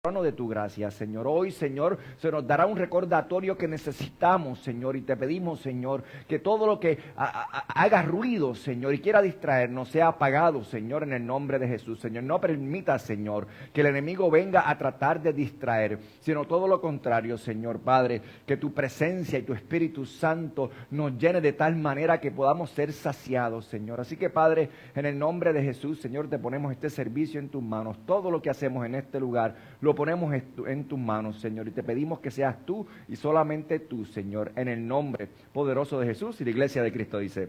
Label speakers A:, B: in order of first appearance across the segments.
A: trono de tu gracia, Señor. Hoy, Señor, se nos dará un recordatorio que necesitamos, Señor, y te pedimos, Señor, que todo lo que haga ruido, Señor, y quiera distraernos, sea apagado, Señor, en el nombre de Jesús, Señor. No permita, Señor, que el enemigo venga a tratar de distraer, sino todo lo contrario, Señor, Padre, que tu presencia y tu Espíritu Santo nos llene de tal manera que podamos ser saciados, Señor. Así que, Padre, en el nombre de Jesús, Señor, te ponemos este servicio en tus manos. Todo lo que hacemos en este lugar lo ponemos en tus manos, Señor, y te pedimos que seas tú y solamente tú, Señor, en el nombre poderoso de Jesús. Y la iglesia de Cristo dice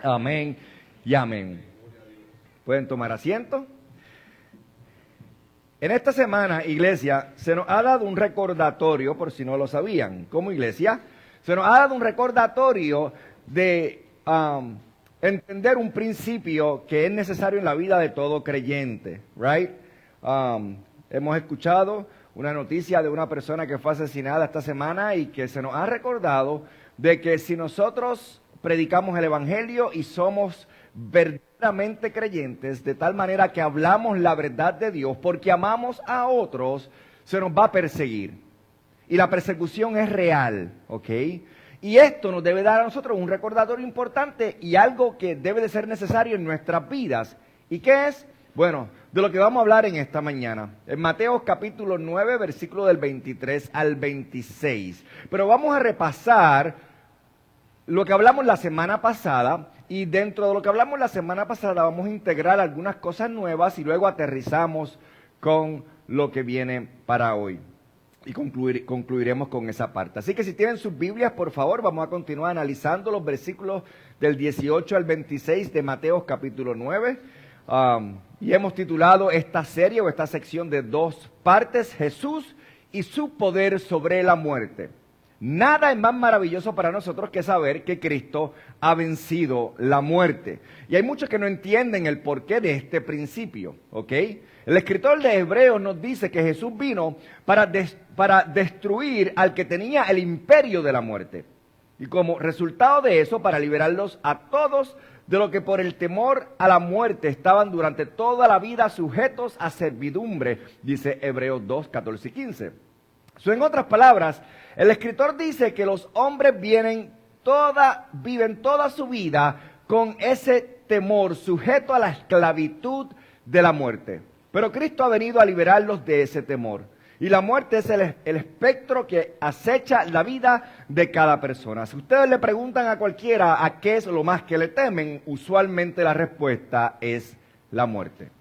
A: amén y amén. ¿Pueden tomar asiento? En esta semana, iglesia, se nos ha dado un recordatorio, por si no lo sabían, como iglesia, se nos ha dado un recordatorio de entender un principio que es necesario en la vida de todo creyente, right? Hemos escuchado una noticia de una persona que fue asesinada esta semana y que se nos ha recordado de que si nosotros predicamos el evangelio y somos verdaderamente creyentes, de tal manera que hablamos la verdad de Dios porque amamos a otros, se nos va a perseguir. Y la persecución es real, ¿ok? Y esto nos debe dar a nosotros un recordatorio importante y algo que debe de ser necesario en nuestras vidas. ¿Y qué es? Bueno, de lo que vamos a hablar en esta mañana. En Mateo capítulo 9, versículo del 23 al 26. Pero vamos a repasar lo que hablamos la semana pasada. Y dentro de lo que hablamos la semana pasada vamos a integrar algunas cosas nuevas y luego aterrizamos con lo que viene para hoy. Y concluiremos con esa parte. Así que si tienen sus Biblias, por favor, vamos a continuar analizando los versículos del 18 al 26 de Mateo capítulo 9. Y hemos titulado esta serie o esta sección de 2 partes, Jesús y su poder sobre la muerte. Nada es más maravilloso para nosotros que saber que Cristo ha vencido la muerte. Y hay muchos que no entienden el porqué de este principio, ¿ok? El escritor de Hebreos nos dice que Jesús vino para destruir al que tenía el imperio de la muerte. Y como resultado de eso, para liberarlos a todos de lo que por el temor a la muerte estaban durante toda la vida sujetos a servidumbre, dice Hebreos 2, 14 y 15. En otras palabras, el escritor dice que los hombres viven toda su vida con ese temor, sujeto a la esclavitud de la muerte. Pero Cristo ha venido a liberarlos de ese temor. Y la muerte es el espectro que acecha la vida de cada persona. Si ustedes le preguntan a cualquiera a qué es lo más que le temen, usualmente la respuesta es la muerte.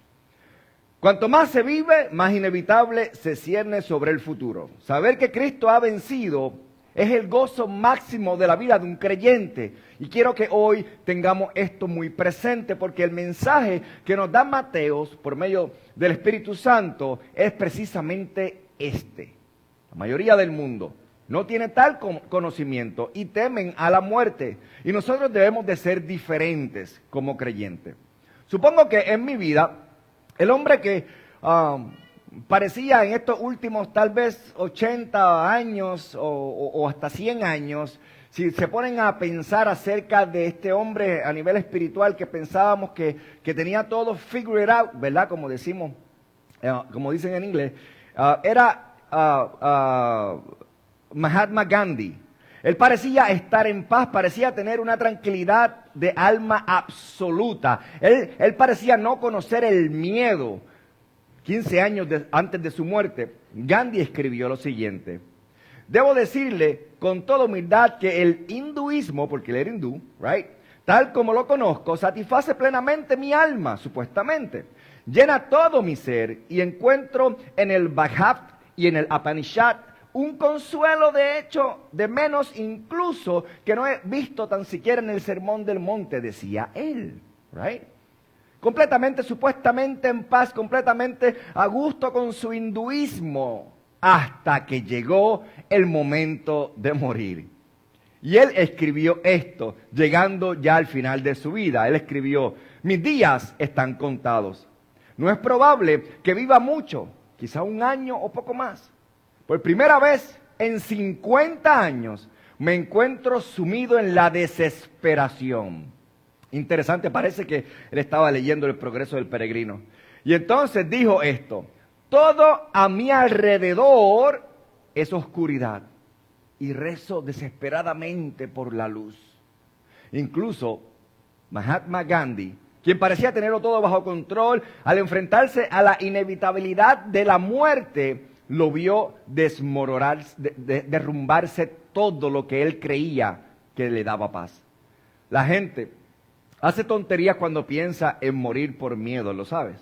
A: Cuanto más se vive, más inevitable se cierne sobre el futuro. Saber que Cristo ha vencido es el gozo máximo de la vida de un creyente. Y quiero que hoy tengamos esto muy presente, porque el mensaje que nos da Mateo por medio del Espíritu Santo es precisamente este. La mayoría del mundo no tiene tal conocimiento y temen a la muerte. Y nosotros debemos de ser diferentes como creyentes. Supongo que en mi vida, el hombre que parecía en estos últimos tal vez 80 años o hasta 100 años, si se ponen a pensar acerca de este hombre a nivel espiritual que pensábamos que tenía todo figured out, ¿verdad? Como decimos, como dicen en inglés, era Mahatma Gandhi. Él parecía estar en paz, parecía tener una tranquilidad de alma absoluta. Él parecía no conocer el miedo. 15 años antes de su muerte, Gandhi escribió lo siguiente: debo decirle con toda humildad que el hinduismo, porque él era hindú, right, tal como lo conozco, satisface plenamente mi alma, supuestamente. Llena todo mi ser y encuentro en el Bhagavad y en el Upanishad un consuelo de hecho de menos incluso que no he visto tan siquiera en el Sermón del Monte, decía él, right? Completamente, supuestamente en paz, completamente a gusto con su hinduismo, hasta que llegó el momento de morir. Y él escribió esto, llegando ya al final de su vida. Él escribió: mis días están contados. No es probable que viva mucho, quizá 1 año o poco más. Por primera vez en 50 años me encuentro sumido en la desesperación. Interesante, parece que él estaba leyendo El progreso del peregrino. Y entonces dijo esto: Todo a mi alrededor es oscuridad y rezo desesperadamente por la luz. Incluso Mahatma Gandhi, quien parecía tenerlo todo bajo control, al enfrentarse a la inevitabilidad de la muerte, lo vio derrumbarse todo lo que él creía que le daba paz. La gente hace tonterías cuando piensa en morir por miedo, ¿lo sabes?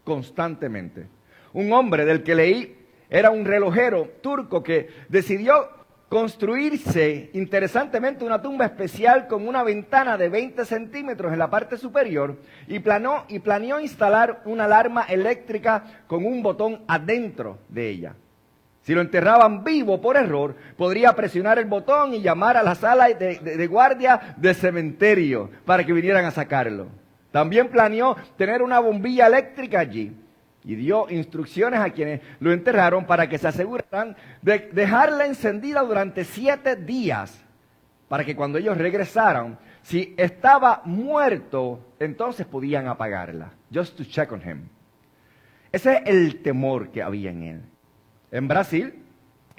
A: Constantemente. Un hombre del que leí era un relojero turco que decidió construirse interesantemente una tumba especial con una ventana de 20 centímetros en la parte superior y planeó instalar una alarma eléctrica con un botón adentro de ella. Si lo enterraban vivo por error, podría presionar el botón y llamar a la sala de guardia del cementerio para que vinieran a sacarlo. También planeó tener una bombilla eléctrica allí y dio instrucciones a quienes lo enterraron para que se aseguraran de dejarla encendida durante 7 días, para que cuando ellos regresaran, si estaba muerto, entonces podían apagarla. Just to check on him. Ese es el temor que había en él. En Brasil,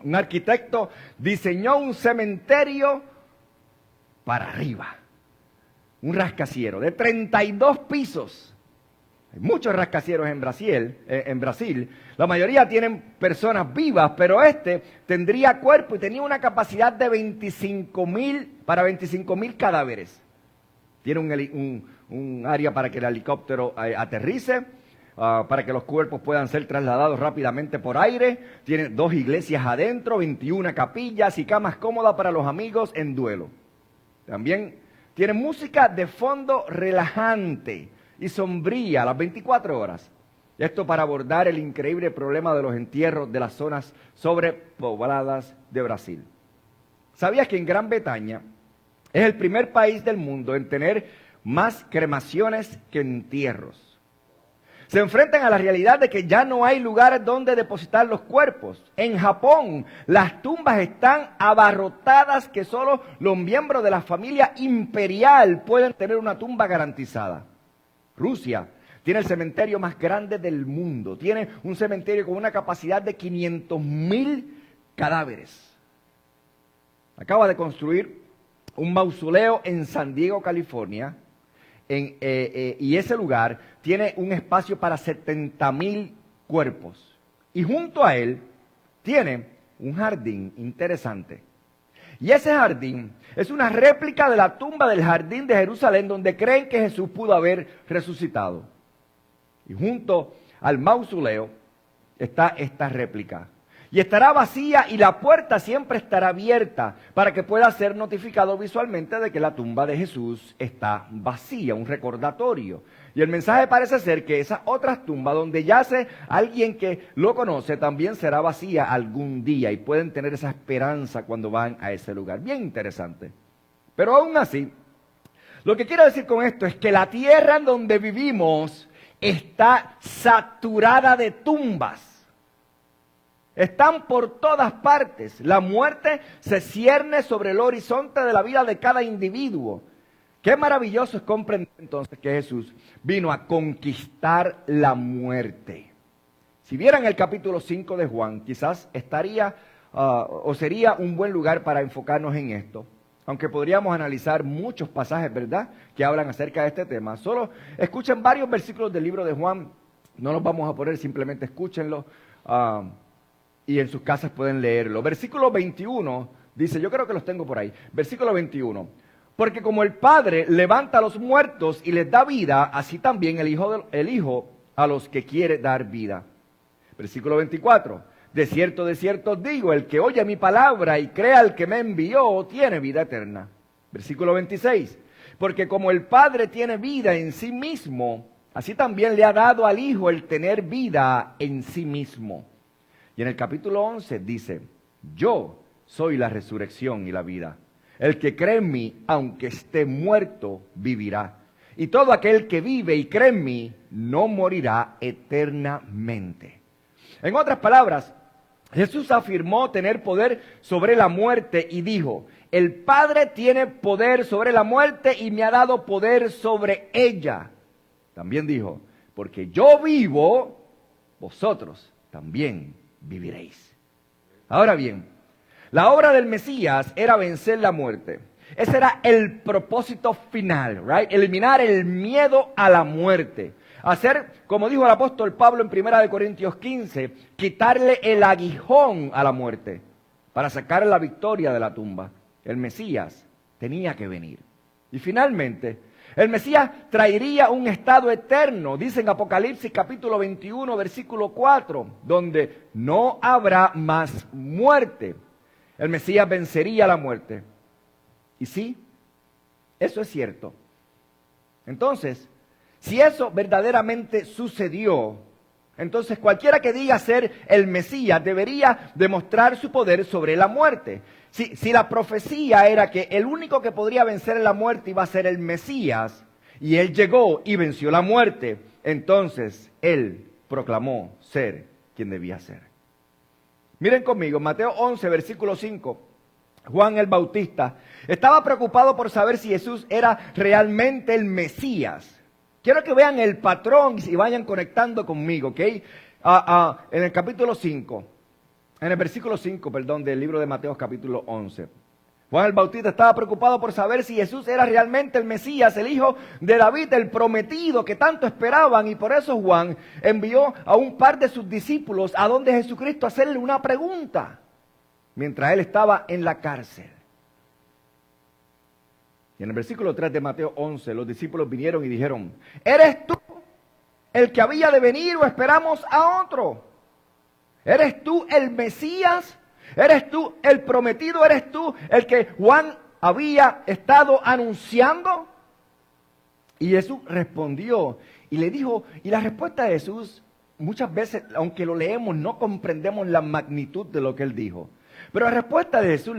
A: un arquitecto diseñó un cementerio para arriba, un rascacielos de 32 pisos. Hay muchos rascacielos en Brasil. La mayoría tienen personas vivas, pero este tendría cuerpo y tenía una capacidad de 25,000 cadáveres. Tiene un área para que el helicóptero aterrice, para que los cuerpos puedan ser trasladados rápidamente por aire. Tiene 2 iglesias adentro, 21 capillas y camas cómodas para los amigos en duelo. También tiene música de fondo relajante y sombría las 24 horas. Esto para abordar el increíble problema de los entierros de las zonas sobrepobladas de Brasil. ¿Sabías que en Gran Bretaña es el primer país del mundo en tener más cremaciones que entierros? Se enfrentan a la realidad de que ya no hay lugares donde depositar los cuerpos. En Japón, las tumbas están abarrotadas que solo los miembros de la familia imperial pueden tener una tumba garantizada. Rusia tiene el cementerio más grande del mundo. Tiene un cementerio con una capacidad de 500,000 cadáveres. Acaba de construir un mausoleo en San Diego, California, y ese lugar tiene un espacio para 70,000 cuerpos. Y junto a él tiene un jardín interesante. Y ese jardín es una réplica de la tumba del jardín de Jerusalén, donde creen que Jesús pudo haber resucitado. Y junto al mausoleo está esta réplica. Y estará vacía y la puerta siempre estará abierta para que pueda ser notificado visualmente de que la tumba de Jesús está vacía, un recordatorio. Y el mensaje parece ser que esa otra tumba donde yace alguien que lo conoce también será vacía algún día y pueden tener esa esperanza cuando van a ese lugar. Bien interesante. Pero aún así, lo que quiero decir con esto es que la tierra en donde vivimos está saturada de tumbas. Están por todas partes. La muerte se cierne sobre el horizonte de la vida de cada individuo. Qué maravilloso es comprender entonces que Jesús vino a conquistar la muerte. Si vieran el capítulo 5 de Juan, quizás estaría o sería un buen lugar para enfocarnos en esto. Aunque podríamos analizar muchos pasajes, ¿verdad?, que hablan acerca de este tema. Solo escuchen varios versículos del libro de Juan. No los vamos a poner, simplemente escúchenlo. Y en sus casas pueden leerlo. Versículo 21 dice, yo creo que los tengo por ahí. Versículo 21. Porque como el Padre levanta a los muertos y les da vida, así también el Hijo a los que quiere dar vida. Versículo 24. De cierto os digo, el que oye mi palabra y crea al que me envió, tiene vida eterna. Versículo 26. Porque como el Padre tiene vida en sí mismo, así también le ha dado al Hijo el tener vida en sí mismo. Y en el capítulo 11 dice, yo soy la resurrección y la vida. El que cree en mí, aunque esté muerto, vivirá. Y todo aquel que vive y cree en mí, no morirá eternamente. En otras palabras, Jesús afirmó tener poder sobre la muerte y dijo, el Padre tiene poder sobre la muerte y me ha dado poder sobre ella. También dijo, porque yo vivo, vosotros también viviréis. Ahora bien, la obra del Mesías era vencer la muerte. Ese era el propósito final, right? Eliminar el miedo a la muerte. Hacer, como dijo el apóstol Pablo en 1 Corintios 15, quitarle el aguijón a la muerte para sacar la victoria de la tumba. El Mesías tenía que venir. Y finalmente, el Mesías traería un estado eterno, dice en Apocalipsis capítulo 21, versículo 4, donde no habrá más muerte. El Mesías vencería la muerte. Y sí, eso es cierto. Entonces, si eso verdaderamente sucedió, entonces cualquiera que diga ser el Mesías debería demostrar su poder sobre la muerte. Si la profecía era que el único que podría vencer la muerte iba a ser el Mesías, y él llegó y venció la muerte, entonces él proclamó ser quien debía ser. Miren conmigo, Mateo 11, versículo 5. Juan el Bautista estaba preocupado por saber si Jesús era realmente el Mesías. Quiero que vean el patrón y vayan conectando conmigo, ¿ok? En el capítulo 5, en el versículo 5, perdón, del libro de Mateo capítulo 11. Juan el Bautista estaba preocupado por saber si Jesús era realmente el Mesías, el hijo de David, el prometido que tanto esperaban. Y por eso Juan envió a un par de sus discípulos a donde Jesucristo a hacerle una pregunta, mientras él estaba en la cárcel. Y en el versículo 3 de Mateo 11, los discípulos vinieron y dijeron: ¿eres tú el que había de venir o esperamos a otro? ¿Eres tú el Mesías? ¿Eres tú el prometido? ¿Eres tú el que Juan había estado anunciando? Y Jesús respondió y le dijo, y la respuesta de Jesús, muchas veces, aunque lo leemos, no comprendemos la magnitud de lo que él dijo. Pero la respuesta de Jesús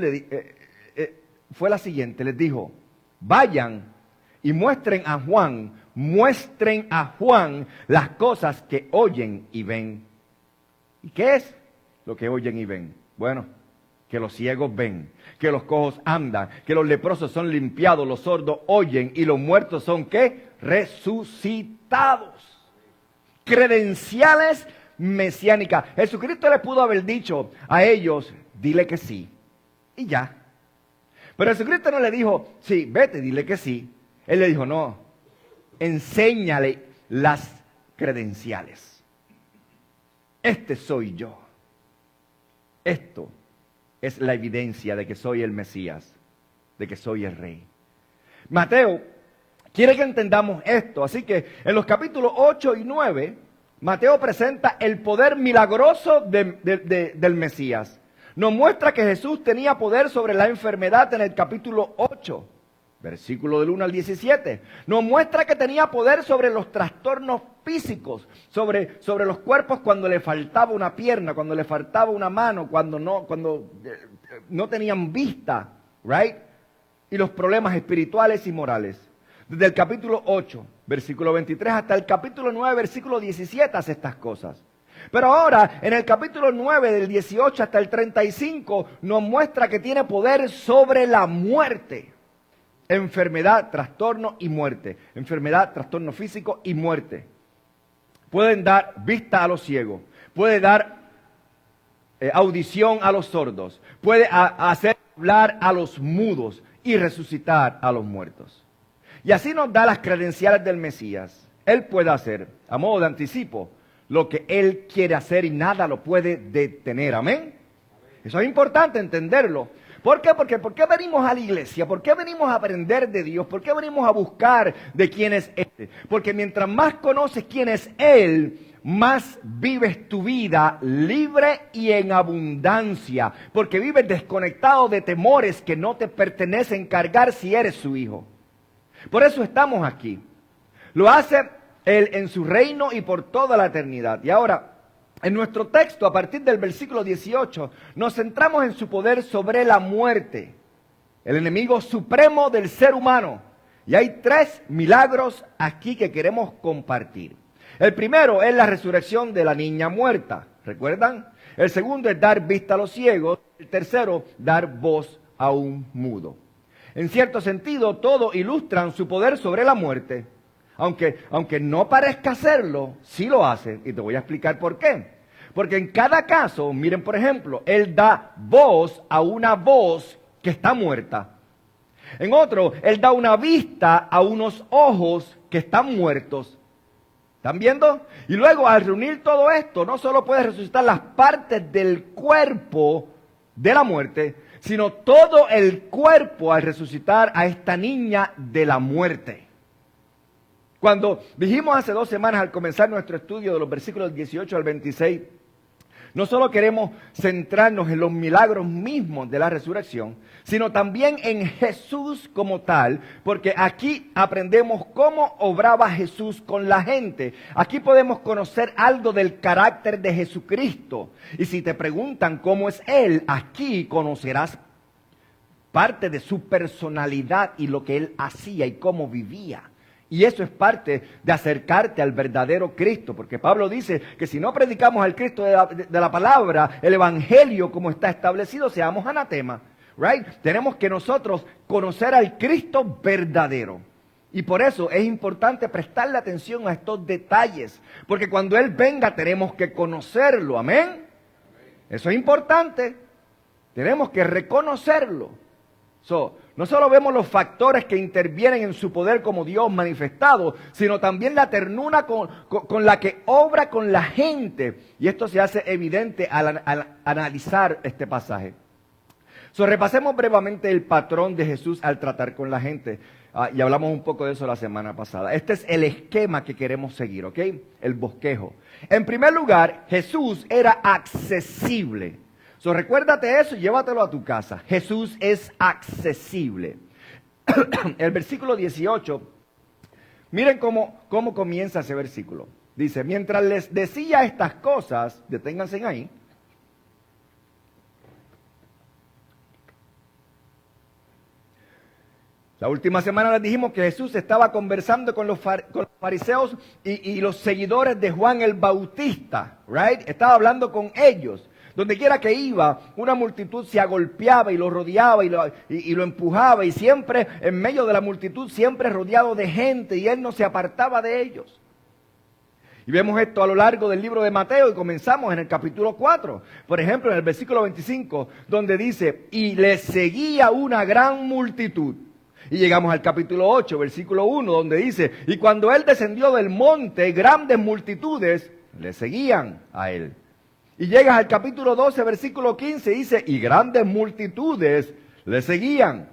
A: fue la siguiente, les dijo: vayan y muestren a Juan las cosas que oyen y ven. ¿Y qué es lo que oyen y ven? Bueno, que los ciegos ven, que los cojos andan, que los leprosos son limpiados, los sordos oyen y los muertos son, ¿qué? Resucitados. Credenciales mesiánicas. Jesucristo les pudo haber dicho a ellos: dile que sí, y ya. Pero Jesucristo no le dijo: sí, vete, dile que sí. Él le dijo: no, enséñale las credenciales. Este soy yo. Esto es la evidencia de que soy el Mesías, de que soy el Rey. Mateo quiere que entendamos esto, así que en los capítulos 8 y 9, Mateo presenta el poder milagroso del Mesías. Nos muestra que Jesús tenía poder sobre la enfermedad en el capítulo 8, versículo del 1 al 17. Nos muestra que tenía poder sobre los trastornos físicos, sobre los cuerpos cuando le faltaba una pierna, cuando le faltaba una mano, cuando no tenían vista, right? Y los problemas espirituales y morales. Desde el capítulo 8, versículo 23, hasta el capítulo 9, versículo 17, hace estas cosas. Pero ahora, en el capítulo 9, del 18 hasta el 35, nos muestra que tiene poder sobre la muerte. Enfermedad, trastorno y muerte. Enfermedad, trastorno físico y muerte. Pueden dar vista a los ciegos. Puede dar audición a los sordos. Puede hacer hablar a los mudos y resucitar a los muertos. Y así nos da las credenciales del Mesías. Él puede hacer, a modo de anticipo, lo que Él quiere hacer y nada lo puede detener. ¿Amén? Eso es importante entenderlo. ¿Por qué? Porque ¿por qué venimos a la iglesia? ¿Por qué venimos a aprender de Dios? ¿Por qué venimos a buscar de quién es Él? Porque mientras más conoces quién es Él, más vives tu vida libre y en abundancia. Porque vives desconectado de temores que no te pertenecen cargar si eres su hijo. Por eso estamos aquí. Lo hace Él en su reino y por toda la eternidad. Y ahora, en nuestro texto, a partir del versículo 18, nos centramos en su poder sobre la muerte, el enemigo supremo del ser humano. Y hay 3 milagros aquí que queremos compartir. El primero es la resurrección de la niña muerta, ¿recuerdan? El segundo es dar vista a los ciegos. El tercero, dar voz a un mudo. En cierto sentido, todos ilustran su poder sobre la muerte. Aunque no parezca hacerlo, sí lo hace, y te voy a explicar por qué. Porque en cada caso, miren por ejemplo, Él da voz a una voz que está muerta. En otro, Él da una vista a unos ojos que están muertos. ¿Están viendo? Y luego al reunir todo esto, no solo puede resucitar las partes del cuerpo de la muerte, sino todo el cuerpo al resucitar a esta niña de la muerte. Cuando dijimos hace 2 semanas al comenzar nuestro estudio de los versículos 18 al 26, no solo queremos centrarnos en los milagros mismos de la resurrección, sino también en Jesús como tal, porque aquí aprendemos cómo obraba Jesús con la gente. Aquí podemos conocer algo del carácter de Jesucristo. Y si te preguntan cómo es Él, aquí conocerás parte de su personalidad y lo que Él hacía y cómo vivía. Y eso es parte de acercarte al verdadero Cristo, porque Pablo dice que si no predicamos al Cristo de la palabra, el evangelio como está establecido, seamos anatema, right? Tenemos que nosotros conocer al Cristo verdadero. Y por eso es importante prestarle atención a estos detalles, porque cuando Él venga tenemos que conocerlo, amén. Eso es importante, tenemos que reconocerlo. No solo vemos los factores que intervienen en su poder como Dios manifestado, sino también la ternura con la que obra con la gente. Y esto se hace evidente al analizar este pasaje. Repasemos brevemente el patrón de Jesús al tratar con la gente. Y hablamos un poco de eso la semana pasada. Este es el esquema que queremos seguir, ¿ok? El bosquejo. En primer lugar, Jesús era accesible. Recuérdate eso y llévatelo a tu casa. Jesús es accesible. El versículo 18, miren cómo comienza ese versículo. Dice, mientras les decía estas cosas, deténganse ahí. La última semana les dijimos que Jesús estaba conversando con los fariseos y los seguidores de Juan el Bautista, right? Estaba hablando con ellos. Donde quiera que iba, una multitud se agolpeaba y lo rodeaba y lo empujaba, y siempre en medio de la multitud, siempre rodeado de gente, y Él no se apartaba de ellos. Y vemos esto a lo largo del libro de Mateo, y comenzamos en el capítulo 4. Por ejemplo, en el versículo 25, donde dice, y le seguía una gran multitud. Y llegamos al capítulo 8, versículo 1, donde dice, y cuando Él descendió del monte, grandes multitudes le seguían a Él. Y llegas al capítulo 12, versículo 15, dice, y grandes multitudes le seguían.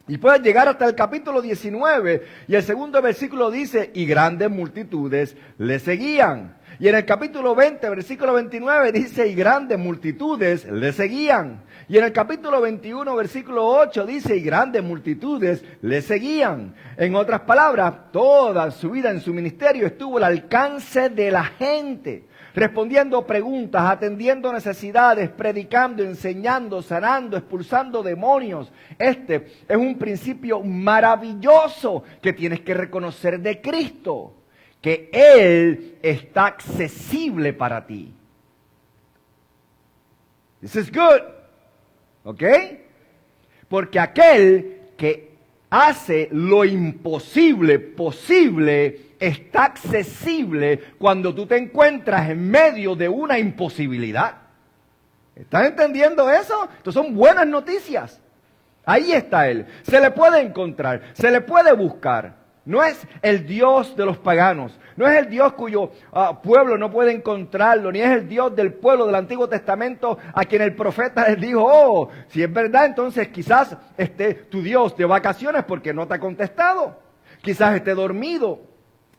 A: Y puedes llegar hasta el capítulo 19, y el segundo versículo dice, y grandes multitudes le seguían. Y en el capítulo 20, versículo 29, dice, y grandes multitudes le seguían. Y en el capítulo 21, versículo 8, dice, y grandes multitudes le seguían. En otras palabras, toda su vida en su ministerio estuvo al alcance de la gente, respondiendo preguntas, atendiendo necesidades, predicando, enseñando, sanando, expulsando demonios. Este es un principio maravilloso que tienes que reconocer de Cristo, que Él está accesible para ti. This is good, ¿ok? Porque aquel que hace lo imposible posible está accesible cuando tú te encuentras en medio de una imposibilidad. ¿Están entendiendo eso? Estas son buenas noticias. Ahí está Él. Se le puede encontrar, se le puede buscar. No es el Dios de los paganos, no es el Dios cuyo pueblo no puede encontrarlo, ni es el Dios del pueblo del Antiguo Testamento a quien el profeta les dijo, oh, si es verdad, entonces quizás esté tu Dios de vacaciones porque no te ha contestado. Quizás esté dormido.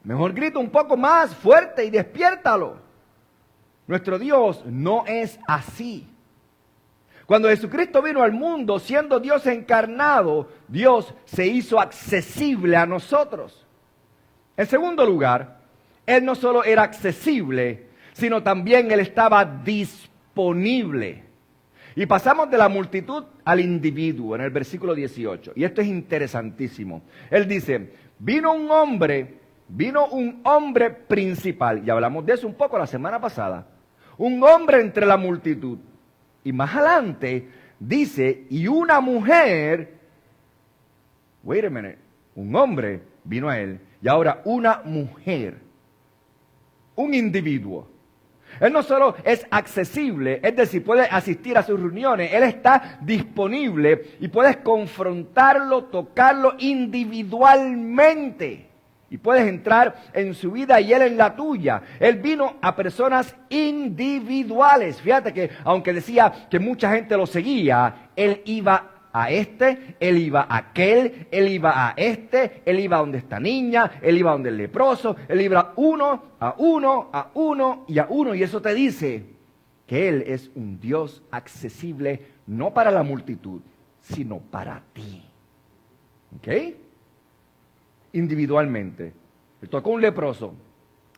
A: Mejor grita un poco más fuerte y despiértalo. Nuestro Dios no es así. Cuando Jesucristo vino al mundo siendo Dios encarnado, Dios se hizo accesible a nosotros. En segundo lugar, Él no solo era accesible, sino también Él estaba disponible. Y pasamos de la multitud al individuo en el versículo 18. Y esto es interesantísimo. Él dice, vino un hombre principal. Y hablamos de eso un poco la semana pasada. Un hombre entre la multitud. Y más adelante dice, y una mujer, wait a minute, un hombre vino a él, y ahora una mujer, un individuo. Él no solo es accesible, es decir, puede asistir a sus reuniones, Él está disponible y puedes confrontarlo, tocarlo individualmente. Y puedes entrar en su vida y Él en la tuya. Él vino a personas individuales. Fíjate que aunque decía que mucha gente lo seguía, Él iba a este, Él iba a aquel, Él iba a este, Él iba a donde esta niña, Él iba a donde el leproso, Él iba uno a uno, a uno y a uno. Y eso te dice que Él es un Dios accesible no para la multitud, sino para ti. ¿Ok? Individualmente. Le tocó un leproso.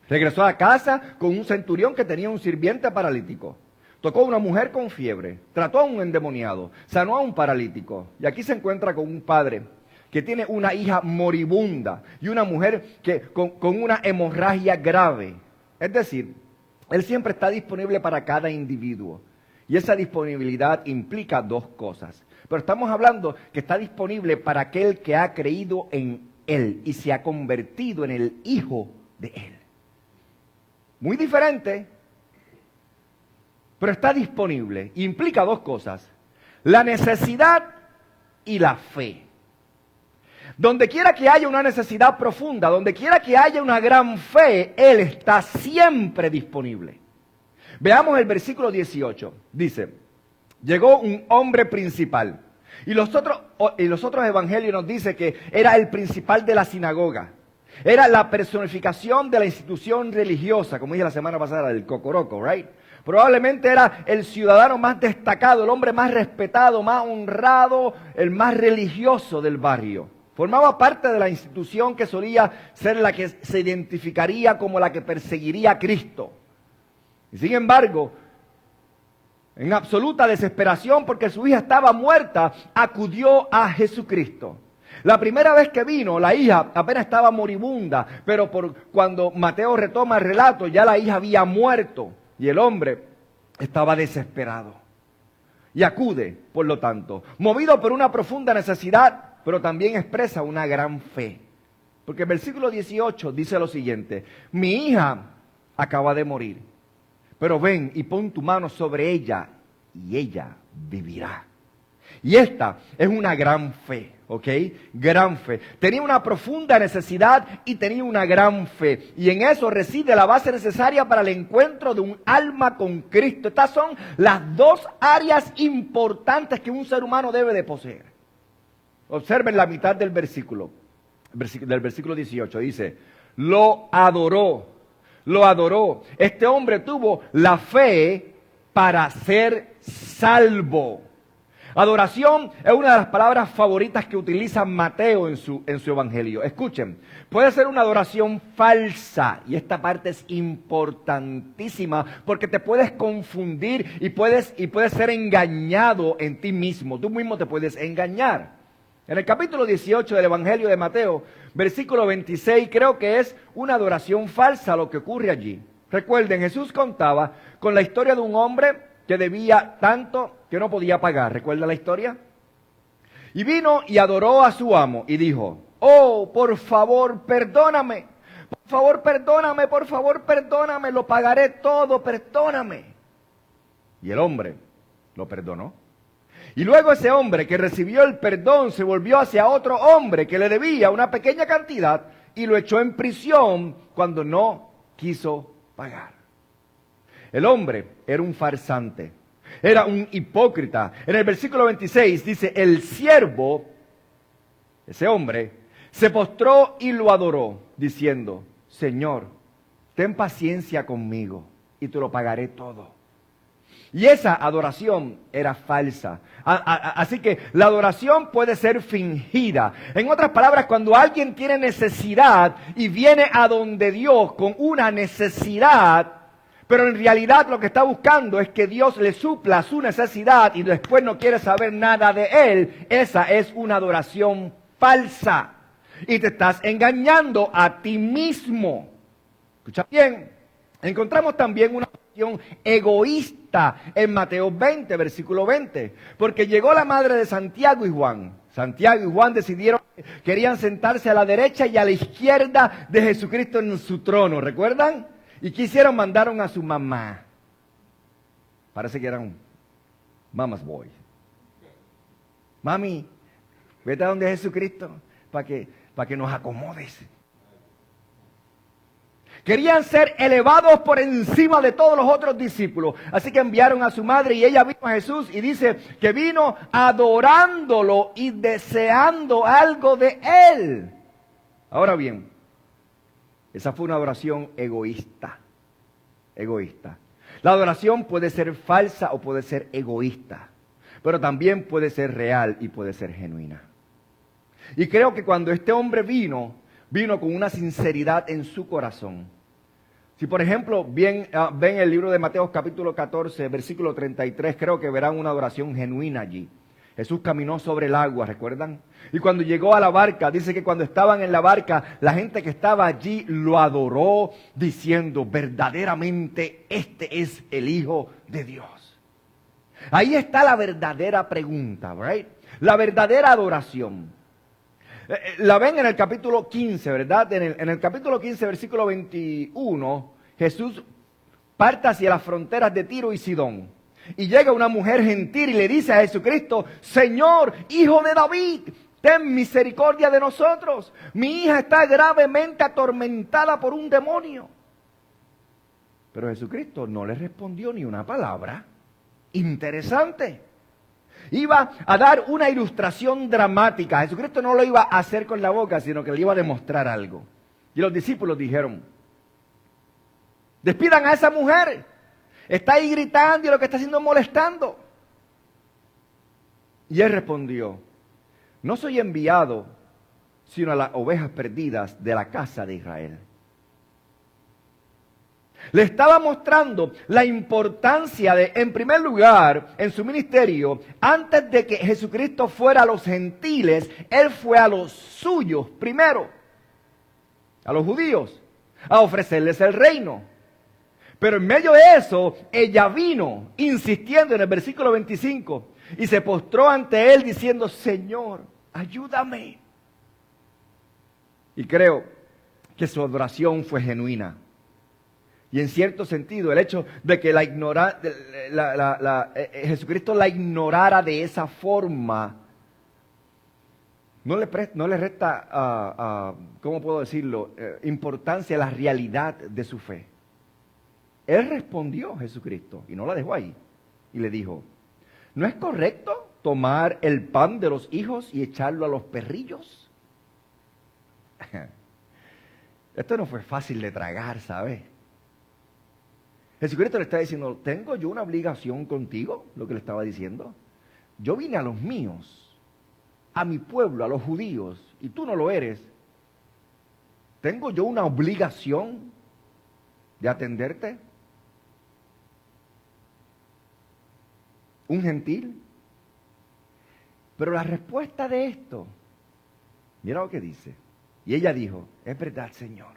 A: Regresó a casa con un centurión que tenía un sirviente paralítico. Tocó a una mujer con fiebre, trató a un endemoniado, sanó a un paralítico. Y aquí se encuentra con un padre que tiene una hija moribunda y una mujer con una hemorragia grave. Es decir, Él siempre está disponible para cada individuo. Y esa disponibilidad implica dos cosas. Pero estamos hablando que está disponible para aquel que ha creído en Él y se ha convertido en el Hijo de Él. Muy diferente, pero está disponible. Implica dos cosas: la necesidad y la fe. Donde quiera que haya una necesidad profunda, donde quiera que haya una gran fe, Él está siempre disponible. Veamos el versículo 18. Dice: llegó un hombre principal. Y los otros evangelios nos dicen que era el principal de la sinagoga. Era la personificación de la institución religiosa, como dije la semana pasada, del Cocoroco, right? Probablemente era el ciudadano más destacado, el hombre más respetado, más honrado, el más religioso del barrio. Formaba parte de la institución que solía ser la que se identificaría como la que perseguiría a Cristo. Y sin embargo, en absoluta desesperación porque su hija estaba muerta, acudió a Jesucristo. La primera vez que vino, la hija apenas estaba moribunda, pero cuando Mateo retoma el relato, ya la hija había muerto y el hombre estaba desesperado. Y acude, por lo tanto, movido por una profunda necesidad, pero también expresa una gran fe. Porque el versículo 18 dice lo siguiente: mi hija acaba de morir, pero ven y pon tu mano sobre ella y ella vivirá. Y esta es una gran fe, ¿ok? Gran fe. Tenía una profunda necesidad y tenía una gran fe. Y en eso reside la base necesaria para el encuentro de un alma con Cristo. Estas son las dos áreas importantes que un ser humano debe de poseer. Observen la mitad del versículo 18. Dice: lo adoró. Lo adoró. Este hombre tuvo la fe para ser salvo. Adoración es una de las palabras favoritas que utiliza Mateo en su evangelio. Escuchen, puede ser una adoración falsa, y esta parte es importantísima porque te puedes confundir y puedes ser engañado en ti mismo. Tú mismo te puedes engañar. En el capítulo 18 del evangelio de Mateo, versículo 26, creo que es una adoración falsa lo que ocurre allí. Recuerden, Jesús contaba con la historia de un hombre que debía tanto que no podía pagar. ¿Recuerda la historia? Y vino y adoró a su amo y dijo: oh, por favor, perdóname. Por favor, perdóname, por favor, perdóname. Lo pagaré todo, perdóname. Y el hombre lo perdonó. Y luego ese hombre que recibió el perdón se volvió hacia otro hombre que le debía una pequeña cantidad y lo echó en prisión cuando no quiso pagar. El hombre era un farsante, era un hipócrita. En el versículo 26 dice: el siervo, ese hombre, se postró y lo adoró, diciendo: Señor, ten paciencia conmigo y te lo pagaré todo. Y esa adoración era falsa. Así que la adoración puede ser fingida. En otras palabras, cuando alguien tiene necesidad y viene a donde Dios con una necesidad, pero en realidad lo que está buscando es que Dios le supla su necesidad y después no quiere saber nada de él, esa es una adoración falsa. Y te estás engañando a ti mismo. Escucha bien, encontramos también una adoración egoísta en Mateo 20, versículo 20. Porque llegó la madre de Santiago y Juan. Santiago y Juan querían sentarse a la derecha y a la izquierda de Jesucristo en su trono, ¿recuerdan? ¿Y qué hicieron? Mandaron a su mamá. Parece que eran mama's boy. Mami, vete a donde Jesucristo para que nos acomodes. Querían ser elevados por encima de todos los otros discípulos. Así que enviaron a su madre y ella vino a Jesús y dice que vino adorándolo y deseando algo de él. Ahora bien, esa fue una adoración egoísta. Egoísta. La adoración puede ser falsa o puede ser egoísta, pero también puede ser real y puede ser genuina. Y creo que cuando este hombre vino con una sinceridad en su corazón. Si por ejemplo ven el libro de Mateo capítulo 14, versículo 33, creo que verán una adoración genuina allí. Jesús caminó sobre el agua, ¿recuerdan? Y cuando llegó a la barca, dice que cuando estaban en la barca, la gente que estaba allí lo adoró diciendo, verdaderamente este es el Hijo de Dios. Ahí está la verdadera pregunta, ¿right? La verdadera adoración. La ven en el capítulo 15, ¿verdad? En el capítulo 15, versículo 21, Jesús parte hacia las fronteras de Tiro y Sidón. Y llega una mujer gentil y le dice a Jesucristo, Señor, Hijo de David, ten misericordia de nosotros. Mi hija está gravemente atormentada por un demonio. Pero Jesucristo no le respondió ni una palabra. Interesante. Iba a dar una ilustración dramática. Jesucristo no lo iba a hacer con la boca, sino que le iba a demostrar algo. Y los discípulos dijeron, despidan a esa mujer. Está ahí gritando y lo que está haciendo es molestando. Y él respondió, no soy enviado sino a las ovejas perdidas de la casa de Israel. Le estaba mostrando la importancia de, en primer lugar, en su ministerio, antes de que Jesucristo fuera a los gentiles, Él fue a los suyos primero, a los judíos, a ofrecerles el reino. Pero en medio de eso, ella vino insistiendo en el versículo 25 y se postró ante Él diciendo, Señor, ayúdame. Y creo que su adoración fue genuina. Y en cierto sentido, el hecho de que Jesucristo la ignorara de esa forma, no le resta, ¿cómo puedo decirlo?, importancia a la realidad de su fe. Él respondió, Jesucristo, y no la dejó ahí, y le dijo, ¿no es correcto tomar el pan de los hijos y echarlo a los perrillos? Esto no fue fácil de tragar, ¿sabes? Jesucristo le está diciendo, ¿tengo yo una obligación contigo? Lo que le estaba diciendo. Yo vine a los míos, a mi pueblo, a los judíos, y tú no lo eres. ¿Tengo yo una obligación de atenderte? ¿Un gentil? Pero la respuesta de esto, mira lo que dice. Y ella dijo, es verdad, Señor.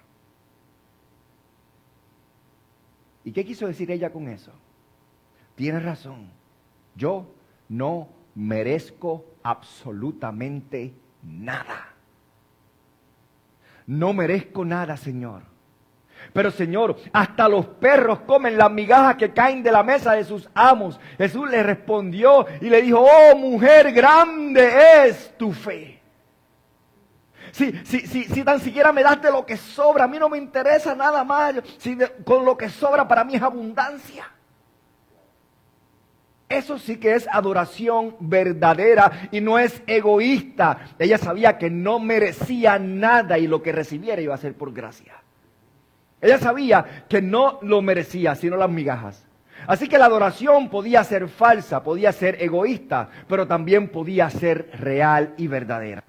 A: ¿Y qué quiso decir ella con eso? Tienes razón. Yo no merezco absolutamente nada. No merezco nada, Señor. Pero Señor, hasta los perros comen las migajas que caen de la mesa de sus amos. Jesús le respondió y le dijo, oh mujer, grande es tu fe. Si tan siquiera me das de lo que sobra, a mí no me interesa nada más. Con lo que sobra para mí es abundancia. Eso sí que es adoración verdadera y no es egoísta. Ella sabía que no merecía nada y lo que recibiera iba a ser por gracia. Ella sabía que no lo merecía, sino las migajas. Así que la adoración podía ser falsa, podía ser egoísta, pero también podía ser real y verdadera.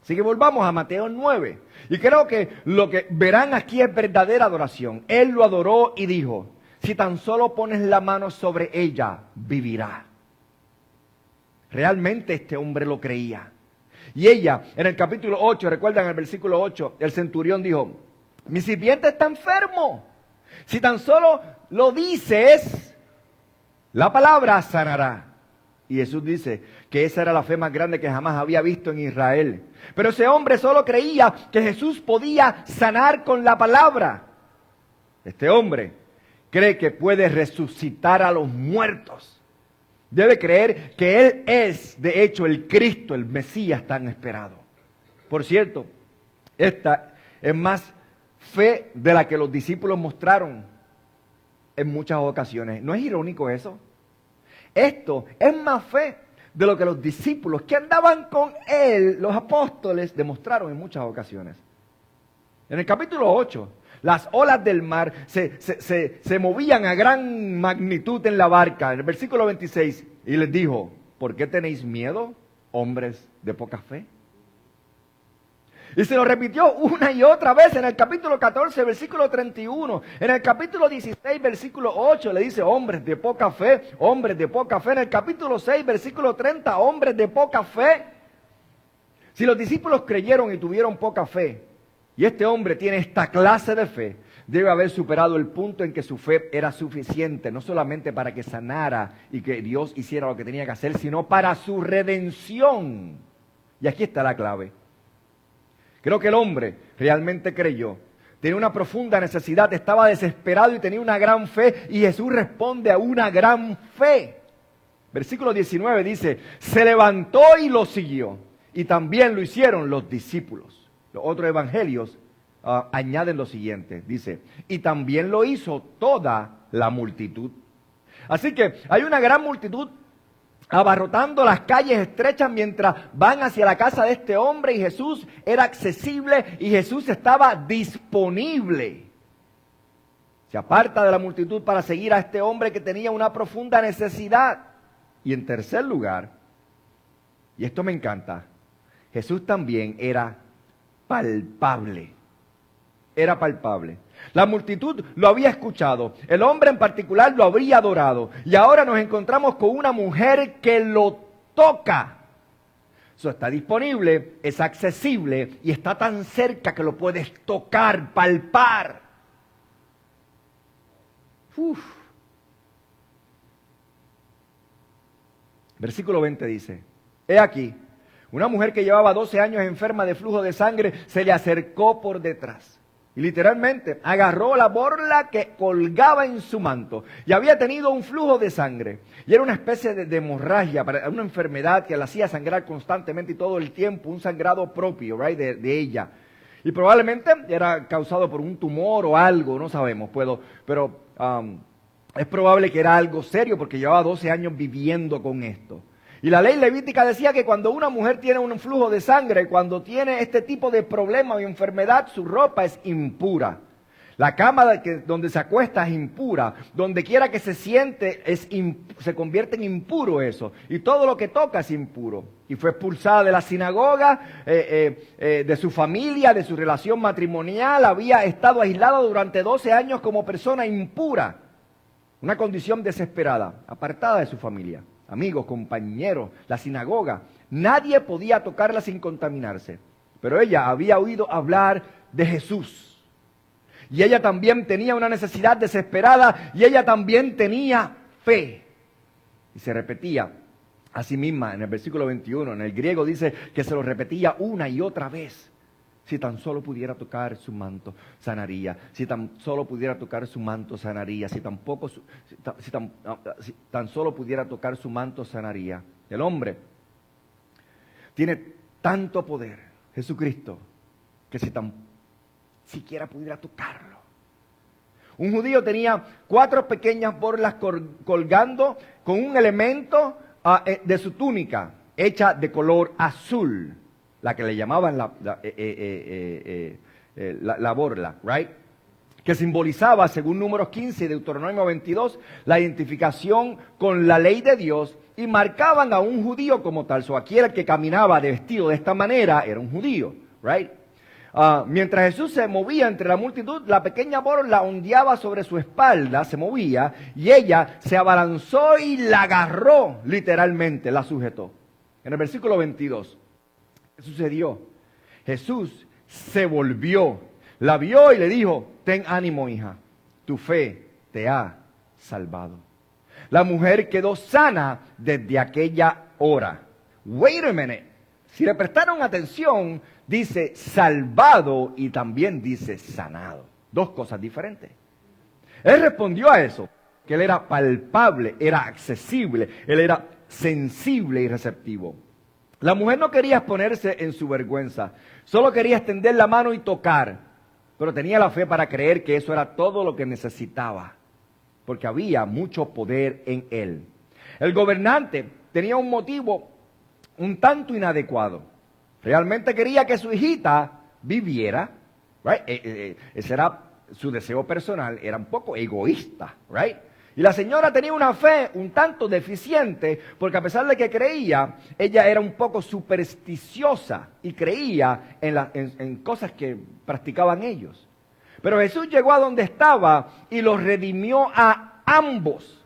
A: Así que volvamos a Mateo 9. Y creo que lo que verán aquí es verdadera adoración. Él lo adoró y dijo, si tan solo pones la mano sobre ella, vivirá. Realmente este hombre lo creía. Y ella, en el capítulo 8, recuerdan en el versículo 8, el centurión dijo, mi sirviente está enfermo. Si tan solo lo dices, la palabra sanará. Y Jesús dice que esa era la fe más grande que jamás había visto en Israel. Pero ese hombre solo creía que Jesús podía sanar con la palabra. Este hombre cree que puede resucitar a los muertos. Debe creer que Él es, de hecho, el Cristo, el Mesías tan esperado. Por cierto, esta es más fe de la que los discípulos mostraron en muchas ocasiones. ¿No es irónico eso? Esto es más fe de lo que los discípulos que andaban con Él, los apóstoles, demostraron en muchas ocasiones. En el capítulo 8, las olas del mar se movían a gran magnitud en la barca. En el versículo 26, y les dijo, ¿por qué tenéis miedo, hombres de poca fe? Y se lo repitió una y otra vez en el capítulo 14, versículo 31. En el capítulo 16, versículo 8, le dice, hombres de poca fe, hombres de poca fe. En el capítulo 6, versículo 30, hombres de poca fe. Si los discípulos creyeron y tuvieron poca fe, y este hombre tiene esta clase de fe, debe haber superado el punto en que su fe era suficiente, no solamente para que sanara y que Dios hiciera lo que tenía que hacer, sino para su redención. Y aquí está la clave. Creo que el hombre realmente creyó, tenía una profunda necesidad, estaba desesperado y tenía una gran fe, y Jesús responde a una gran fe. Versículo 19 dice, se levantó y lo siguió, y también lo hicieron los discípulos. Los otros evangelios añaden lo siguiente, dice, y también lo hizo toda la multitud. Así que hay una gran multitud abarrotando las calles estrechas mientras van hacia la casa de este hombre, y Jesús era accesible y Jesús estaba disponible. Se aparta de la multitud para seguir a este hombre que tenía una profunda necesidad. Y en tercer lugar, y esto me encanta, Jesús también era palpable. Era palpable. La multitud lo había escuchado. El hombre en particular lo habría adorado. Y ahora nos encontramos con una mujer que lo toca. Eso está disponible, es accesible y está tan cerca que lo puedes tocar, palpar. Versículo 20 dice, he aquí, una mujer que llevaba 12 años enferma de flujo de sangre se le acercó por detrás. Y literalmente agarró la borla que colgaba en su manto. Y había tenido un flujo de sangre. Y era una especie de hemorragia, una enfermedad que la hacía sangrar constantemente y todo el tiempo. Un sangrado propio, right, de ella. Y probablemente era causado por un tumor o algo, no sabemos. Pero es probable que era algo serio porque llevaba 12 años viviendo con esto. Y la ley levítica decía que cuando una mujer tiene un flujo de sangre, cuando tiene este tipo de problema o enfermedad, su ropa es impura. La cama donde se acuesta es impura. Donde quiera que se siente se convierte en impuro eso. Y todo lo que toca es impuro. Y fue expulsada de la sinagoga, de su familia, de su relación matrimonial. Había estado aislada durante 12 años como persona impura. Una condición desesperada, apartada de su familia. Amigos, compañeros, la sinagoga, nadie podía tocarla sin contaminarse. Pero ella había oído hablar de Jesús. Y ella también tenía una necesidad desesperada y ella también tenía fe. Y se repetía a sí misma en el versículo 21, en el griego dice que se lo repetía una y otra vez. Si tan solo pudiera tocar su manto, sanaría. Si tan solo pudiera tocar su manto, sanaría. Si tan solo pudiera tocar su manto, sanaría. El hombre tiene tanto poder, Jesucristo, que si tan siquiera pudiera tocarlo. Un judío tenía 4 pequeñas borlas colgando con un elemento de su túnica, hecha de color azul. La que le llamaban la borla, right? Que simbolizaba, según Números 15 y Deuteronomio 22, la identificación con la ley de Dios, y marcaban a un judío como tal. So, aquí el que caminaba de vestido de esta manera era un judío, right? Mientras Jesús se movía entre la multitud, la pequeña borla ondeaba sobre su espalda, se movía, y ella se abalanzó y la agarró, literalmente, la sujetó. En el versículo 22. ¿Qué sucedió? Jesús se volvió, la vio y le dijo, ten ánimo, hija, tu fe te ha salvado. La mujer quedó sana desde aquella hora. Wait a minute. Si le prestaron atención, dice salvado y también dice sanado. 2 cosas diferentes. Él respondió a eso, que él era palpable, era accesible, él era sensible y receptivo. La mujer no quería exponerse en su vergüenza, solo quería extender la mano y tocar, pero tenía la fe para creer que eso era todo lo que necesitaba, porque había mucho poder en él. El gobernante tenía un motivo un tanto inadecuado. Realmente quería que su hijita viviera, right? Ese era su deseo personal, era un poco egoísta, right? Y la señora tenía una fe un tanto deficiente, porque a pesar de que creía, ella era un poco supersticiosa y creía en cosas que practicaban ellos. Pero Jesús llegó a donde estaba y los redimió a ambos.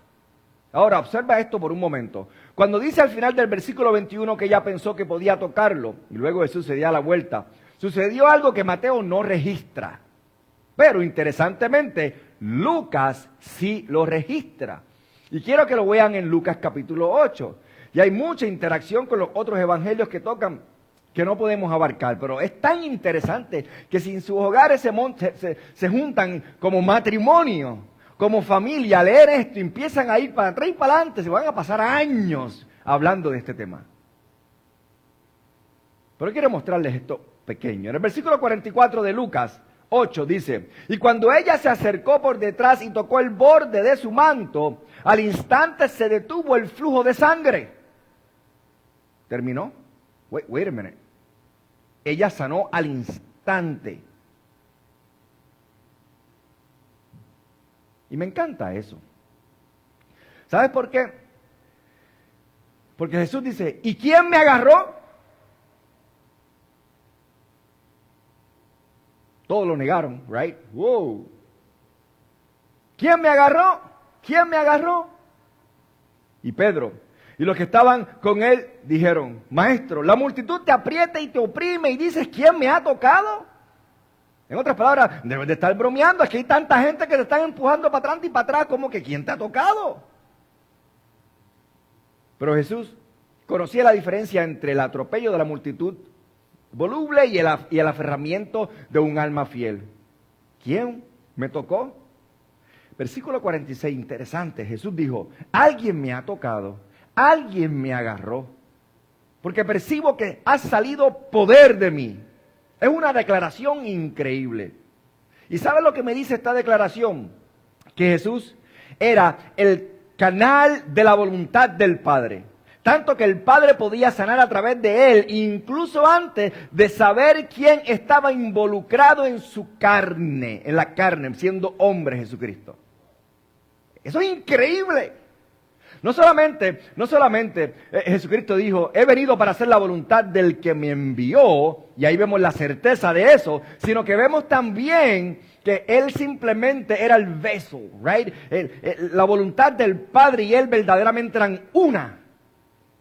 A: Ahora, observa esto por un momento. Cuando dice al final del versículo 21 que ella pensó que podía tocarlo, y luego Jesús se dio la vuelta, sucedió algo que Mateo no registra. Pero interesantemente, Lucas sí lo registra. Y quiero que lo vean en Lucas capítulo 8. Y hay mucha interacción con los otros evangelios que tocan, que no podemos abarcar. Pero es tan interesante que si en sus hogares se juntan como matrimonio, como familia, a leer esto, empiezan a ir para atrás y para adelante, se van a pasar años hablando de este tema. Pero quiero mostrarles esto pequeño. En el versículo 44 de Lucas 8 dice, y cuando ella se acercó por detrás y tocó el borde de su manto, al instante se detuvo el flujo de sangre. ¿Terminó? Wait a minute. Ella sanó al instante. Y me encanta eso. ¿Sabes por qué? Porque Jesús dice, ¿y quién me agarró? Todos lo negaron, right? Wow. ¿Quién me agarró? ¿Quién me agarró? Y Pedro y los que estaban con él dijeron, Maestro, la multitud te aprieta y te oprime y dices, ¿quién me ha tocado? En otras palabras, debes de estar bromeando, aquí hay tanta gente que te están empujando para adelante y para atrás, como que ¿quién te ha tocado? Pero Jesús conocía la diferencia entre el atropello de la multitud voluble y el aferramiento de un alma fiel. ¿Quién me tocó? Versículo 46, interesante. Jesús dijo, alguien me ha tocado, alguien me agarró, porque percibo que ha salido poder de mí. Es una declaración increíble. ¿Y sabe lo que me dice esta declaración? Que Jesús era el canal de la voluntad del Padre. Tanto que el Padre podía sanar a través de él, incluso antes de saber quién estaba involucrado en su carne, en la carne, siendo hombre Jesucristo. Eso es increíble. No solamente Jesucristo dijo, he venido para hacer la voluntad del que me envió, y ahí vemos la certeza de eso, sino que vemos también que él simplemente era el vessel, right? La voluntad del Padre y él verdaderamente eran una.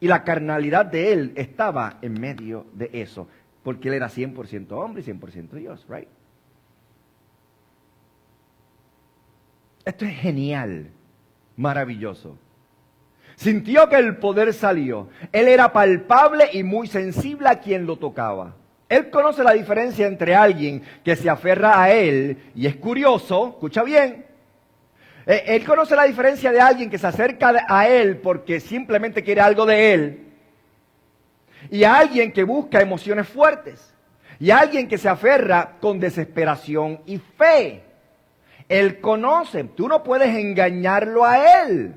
A: Y la carnalidad de él estaba en medio de eso, porque él era 100% hombre y 100% Dios, right? Esto es genial, maravilloso. Sintió que el poder salió. Él era palpable y muy sensible a quien lo tocaba. Él conoce la diferencia entre alguien que se aferra a él y es curioso, escucha bien. Él conoce la diferencia de alguien que se acerca a él porque simplemente quiere algo de él. Y a alguien que busca emociones fuertes. Y a alguien que se aferra con desesperación y fe. Él conoce, tú no puedes engañarlo a él.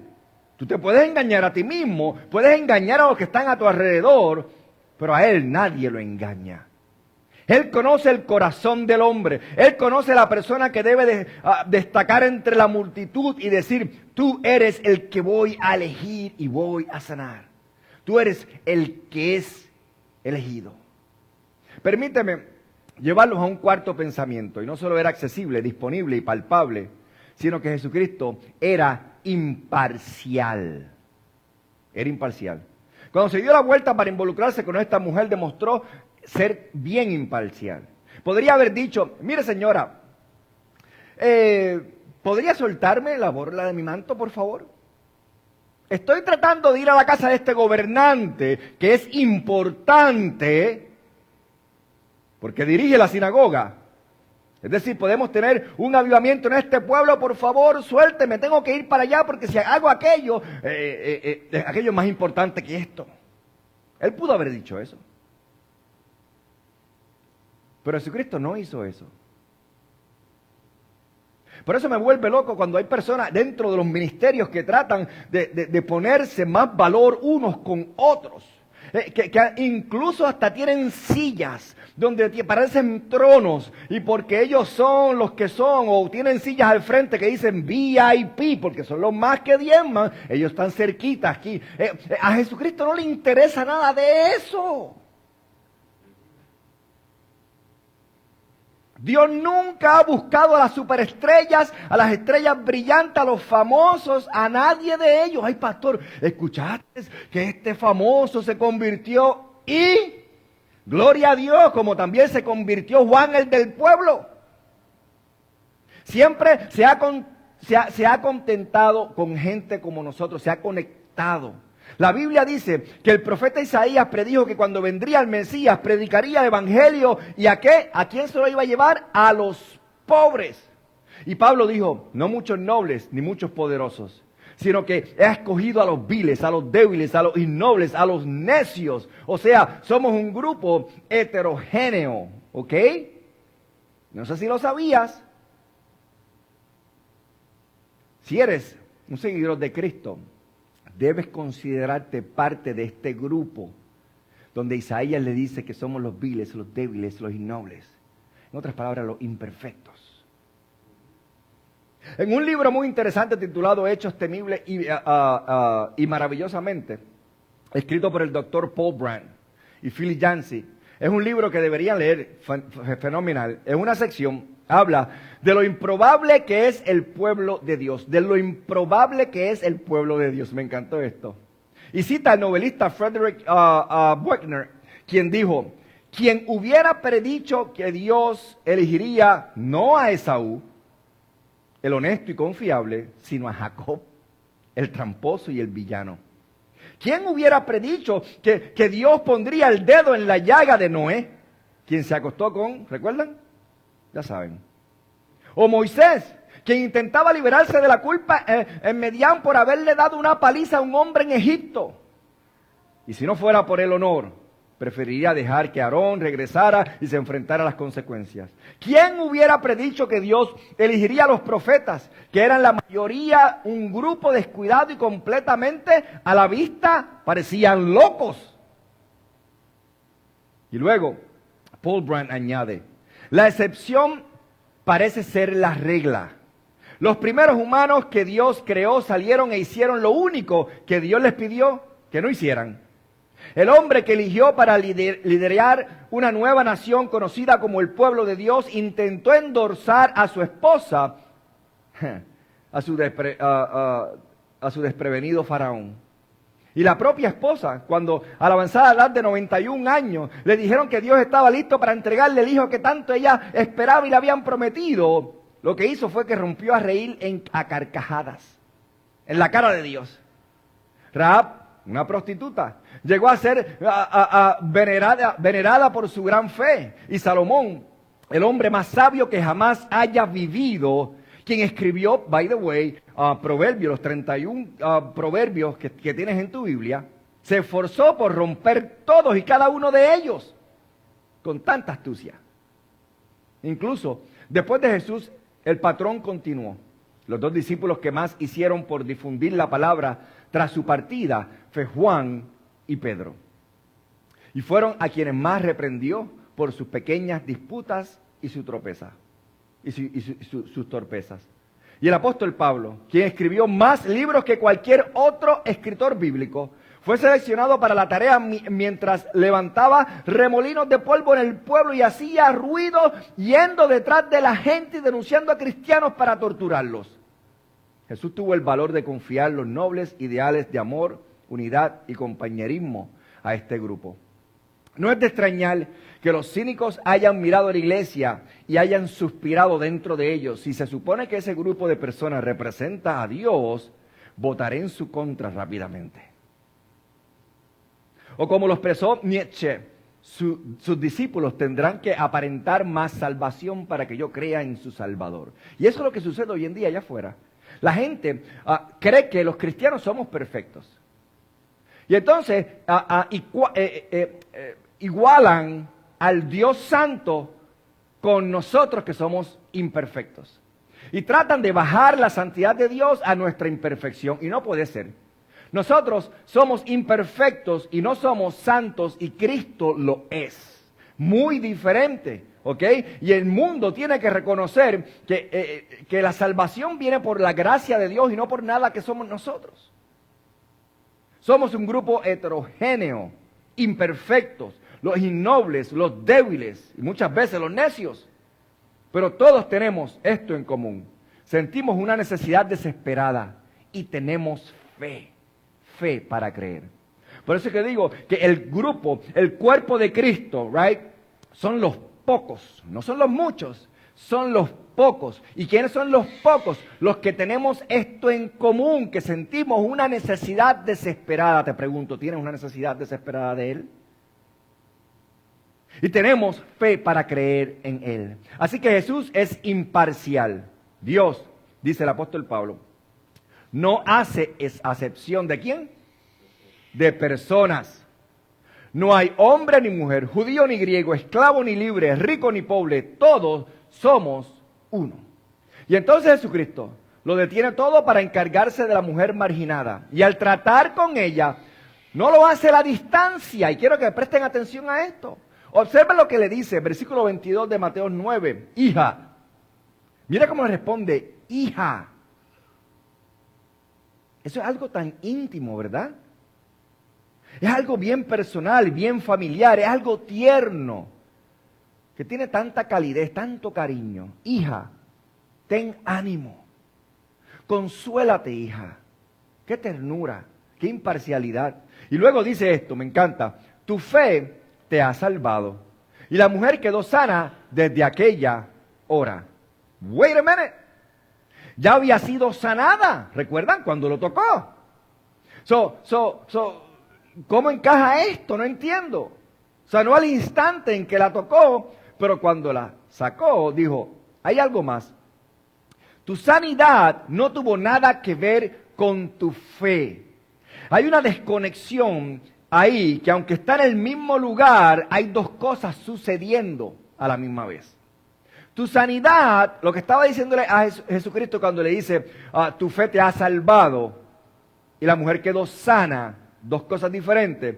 A: Tú te puedes engañar a ti mismo, puedes engañar a los que están a tu alrededor, pero a él nadie lo engaña. Él conoce el corazón del hombre. Él conoce la persona que debe destacar entre la multitud y decir, tú eres el que voy a elegir y voy a sanar. Tú eres el que es elegido. Permíteme llevarlos a un cuarto pensamiento. Y no solo era accesible, disponible y palpable, sino que Jesucristo era imparcial. Era imparcial. Cuando se dio la vuelta para involucrarse con esta mujer, demostró ser bien imparcial. Podría haber dicho, mire señora, ¿podría soltarme la borla de mi manto, por favor? Estoy tratando de ir a la casa de este gobernante, que es importante, porque dirige la sinagoga. Es decir, podemos tener un avivamiento en este pueblo, por favor, suélteme, tengo que ir para allá porque si hago aquello, aquello es más importante que esto. Él pudo haber dicho eso. Pero Jesucristo no hizo eso. Por eso me vuelve loco cuando hay personas dentro de los ministerios que tratan de ponerse más valor unos con otros. Que incluso hasta tienen sillas donde parecen tronos y porque ellos son los que son o tienen sillas al frente que dicen VIP porque son los más que diezman, ellos están cerquitas aquí. A Jesucristo no le interesa nada de eso. Dios nunca ha buscado a las superestrellas, a las estrellas brillantes, a los famosos, a nadie de ellos. Ay, pastor, ¿escuchaste que este famoso se convirtió? Y gloria a Dios, como también se convirtió Juan el del pueblo. Siempre se ha contentado con gente como nosotros, se ha conectado. La Biblia dice que el profeta Isaías predijo que cuando vendría el Mesías predicaría el evangelio. ¿Y a qué? ¿A quién se lo iba a llevar? A los pobres. Y Pablo dijo, no muchos nobles ni muchos poderosos, sino que he escogido a los viles, a los débiles, a los innobles, a los necios. O sea, somos un grupo heterogéneo, ¿ok? No sé si lo sabías. Si eres un seguidor de Cristo, debes considerarte parte de este grupo donde Isaías le dice que somos los viles, los débiles, los innobles. En otras palabras, los imperfectos. En un libro muy interesante titulado Hechos temibles y maravillosamente, escrito por el doctor Paul Brand y Philip Yancey, es un libro que deberían leer, fenomenal. En una sección habla de lo improbable que es el pueblo de Dios, de lo improbable que es el pueblo de Dios. Me encantó esto. Y cita al novelista Frederick Buechner, quien dijo, quien hubiera predicho que Dios elegiría no a Esaú, el honesto y confiable, sino a Jacob, el tramposo y el villano. ¿Quién hubiera predicho que Dios pondría el dedo en la llaga de Noé, quien se acostó con, ¿recuerdan? Ya saben. O Moisés, quien intentaba liberarse de la culpa en Medián por haberle dado una paliza a un hombre en Egipto. Y si no fuera por el honor, preferiría dejar que Aarón regresara y se enfrentara a las consecuencias. ¿Quién hubiera predicho que Dios elegiría a los profetas, que eran la mayoría un grupo descuidado y completamente a la vista parecían locos? Y luego, Paul Brand añade, la excepción parece ser la regla. Los primeros humanos que Dios creó salieron e hicieron lo único que Dios les pidió que no hicieran. El hombre que eligió para liderar una nueva nación conocida como el pueblo de Dios intentó endorsar a su esposa, a su desprevenido faraón. Y la propia esposa, cuando a la avanzada edad de 91 años le dijeron que Dios estaba listo para entregarle el hijo que tanto ella esperaba y le habían prometido, lo que hizo fue que rompió a reír a carcajadas en la cara de Dios. Rahab, una prostituta, llegó a ser venerada por su gran fe. Y Salomón, el hombre más sabio que jamás haya vivido, quien escribió, by the way, Proverbios, los 31 proverbios que tienes en tu Biblia, se esforzó por romper todos y cada uno de ellos con tanta astucia. Incluso después de Jesús, el patrón continuó. Los dos discípulos que más hicieron por difundir la palabra tras su partida fue Juan y Pedro. Y fueron a quienes más reprendió por sus pequeñas disputas y sus torpezas. Y el apóstol Pablo, quien escribió más libros que cualquier otro escritor bíblico, fue seleccionado para la tarea mientras levantaba remolinos de polvo en el pueblo y hacía ruido yendo detrás de la gente y denunciando a cristianos para torturarlos. Jesús tuvo el valor de confiar los nobles ideales de amor, unidad y compañerismo a este grupo. No es de extrañar que los cínicos hayan mirado a la iglesia y hayan suspirado dentro de ellos. Si se supone que ese grupo de personas representa a Dios, votaré en su contra rápidamente. O como lo expresó Nietzsche, sus discípulos tendrán que aparentar más salvación para que yo crea en su Salvador. Y eso es lo que sucede hoy en día allá afuera. La gente cree que los cristianos somos perfectos. Y entonces igualan al Dios Santo con nosotros que somos imperfectos. Y tratan de bajar la santidad de Dios a nuestra imperfección. Y no puede ser. Nosotros somos imperfectos y no somos santos y Cristo lo es. Muy diferente, ¿ok? Y el mundo tiene que reconocer que la salvación viene por la gracia de Dios y no por nada que somos nosotros. Somos un grupo heterogéneo, imperfectos, los innobles, los débiles y muchas veces los necios. Pero todos tenemos esto en común. Sentimos una necesidad desesperada y tenemos fe para creer. Por eso es que digo que el grupo, el cuerpo de Cristo, right, son los pocos, no son los muchos, son los pocos. ¿Y quiénes son los pocos? Los que tenemos esto en común, que sentimos una necesidad desesperada. Te pregunto, ¿tienes una necesidad desesperada de Él? Y tenemos fe para creer en Él. Así que Jesús es imparcial. Dios, dice el apóstol Pablo, no hace acepción ¿de quién? De personas. No hay hombre ni mujer, judío ni griego, esclavo ni libre, rico ni pobre, todos somos uno. Y entonces Jesucristo lo detiene todo para encargarse de la mujer marginada. Y al tratar con ella, no lo hace a la distancia. Y quiero que presten atención a esto. Observen lo que le dice, versículo 22 de Mateo 9. Hija. Mira cómo le responde, hija. Eso es algo tan íntimo, ¿verdad? Es algo bien personal, bien familiar, es algo tierno, que tiene tanta calidez, tanto cariño. Hija, ten ánimo, consuélate, hija. Qué ternura, qué imparcialidad. Y luego dice esto, me encanta, tu fe te ha salvado. Y la mujer quedó sana desde aquella hora. Wait a minute. Ya había sido sanada, ¿recuerdan? Cuando lo tocó. ¿Cómo encaja esto? No entiendo. Sanó al instante en que la tocó, pero cuando la sacó, dijo, hay algo más. Tu sanidad no tuvo nada que ver con tu fe. Hay una desconexión ahí, que aunque está en el mismo lugar, hay dos cosas sucediendo a la misma vez. Tu sanidad, lo que estaba diciéndole a Jesucristo cuando le dice, tu fe te ha salvado, y la mujer quedó sana, dos cosas diferentes.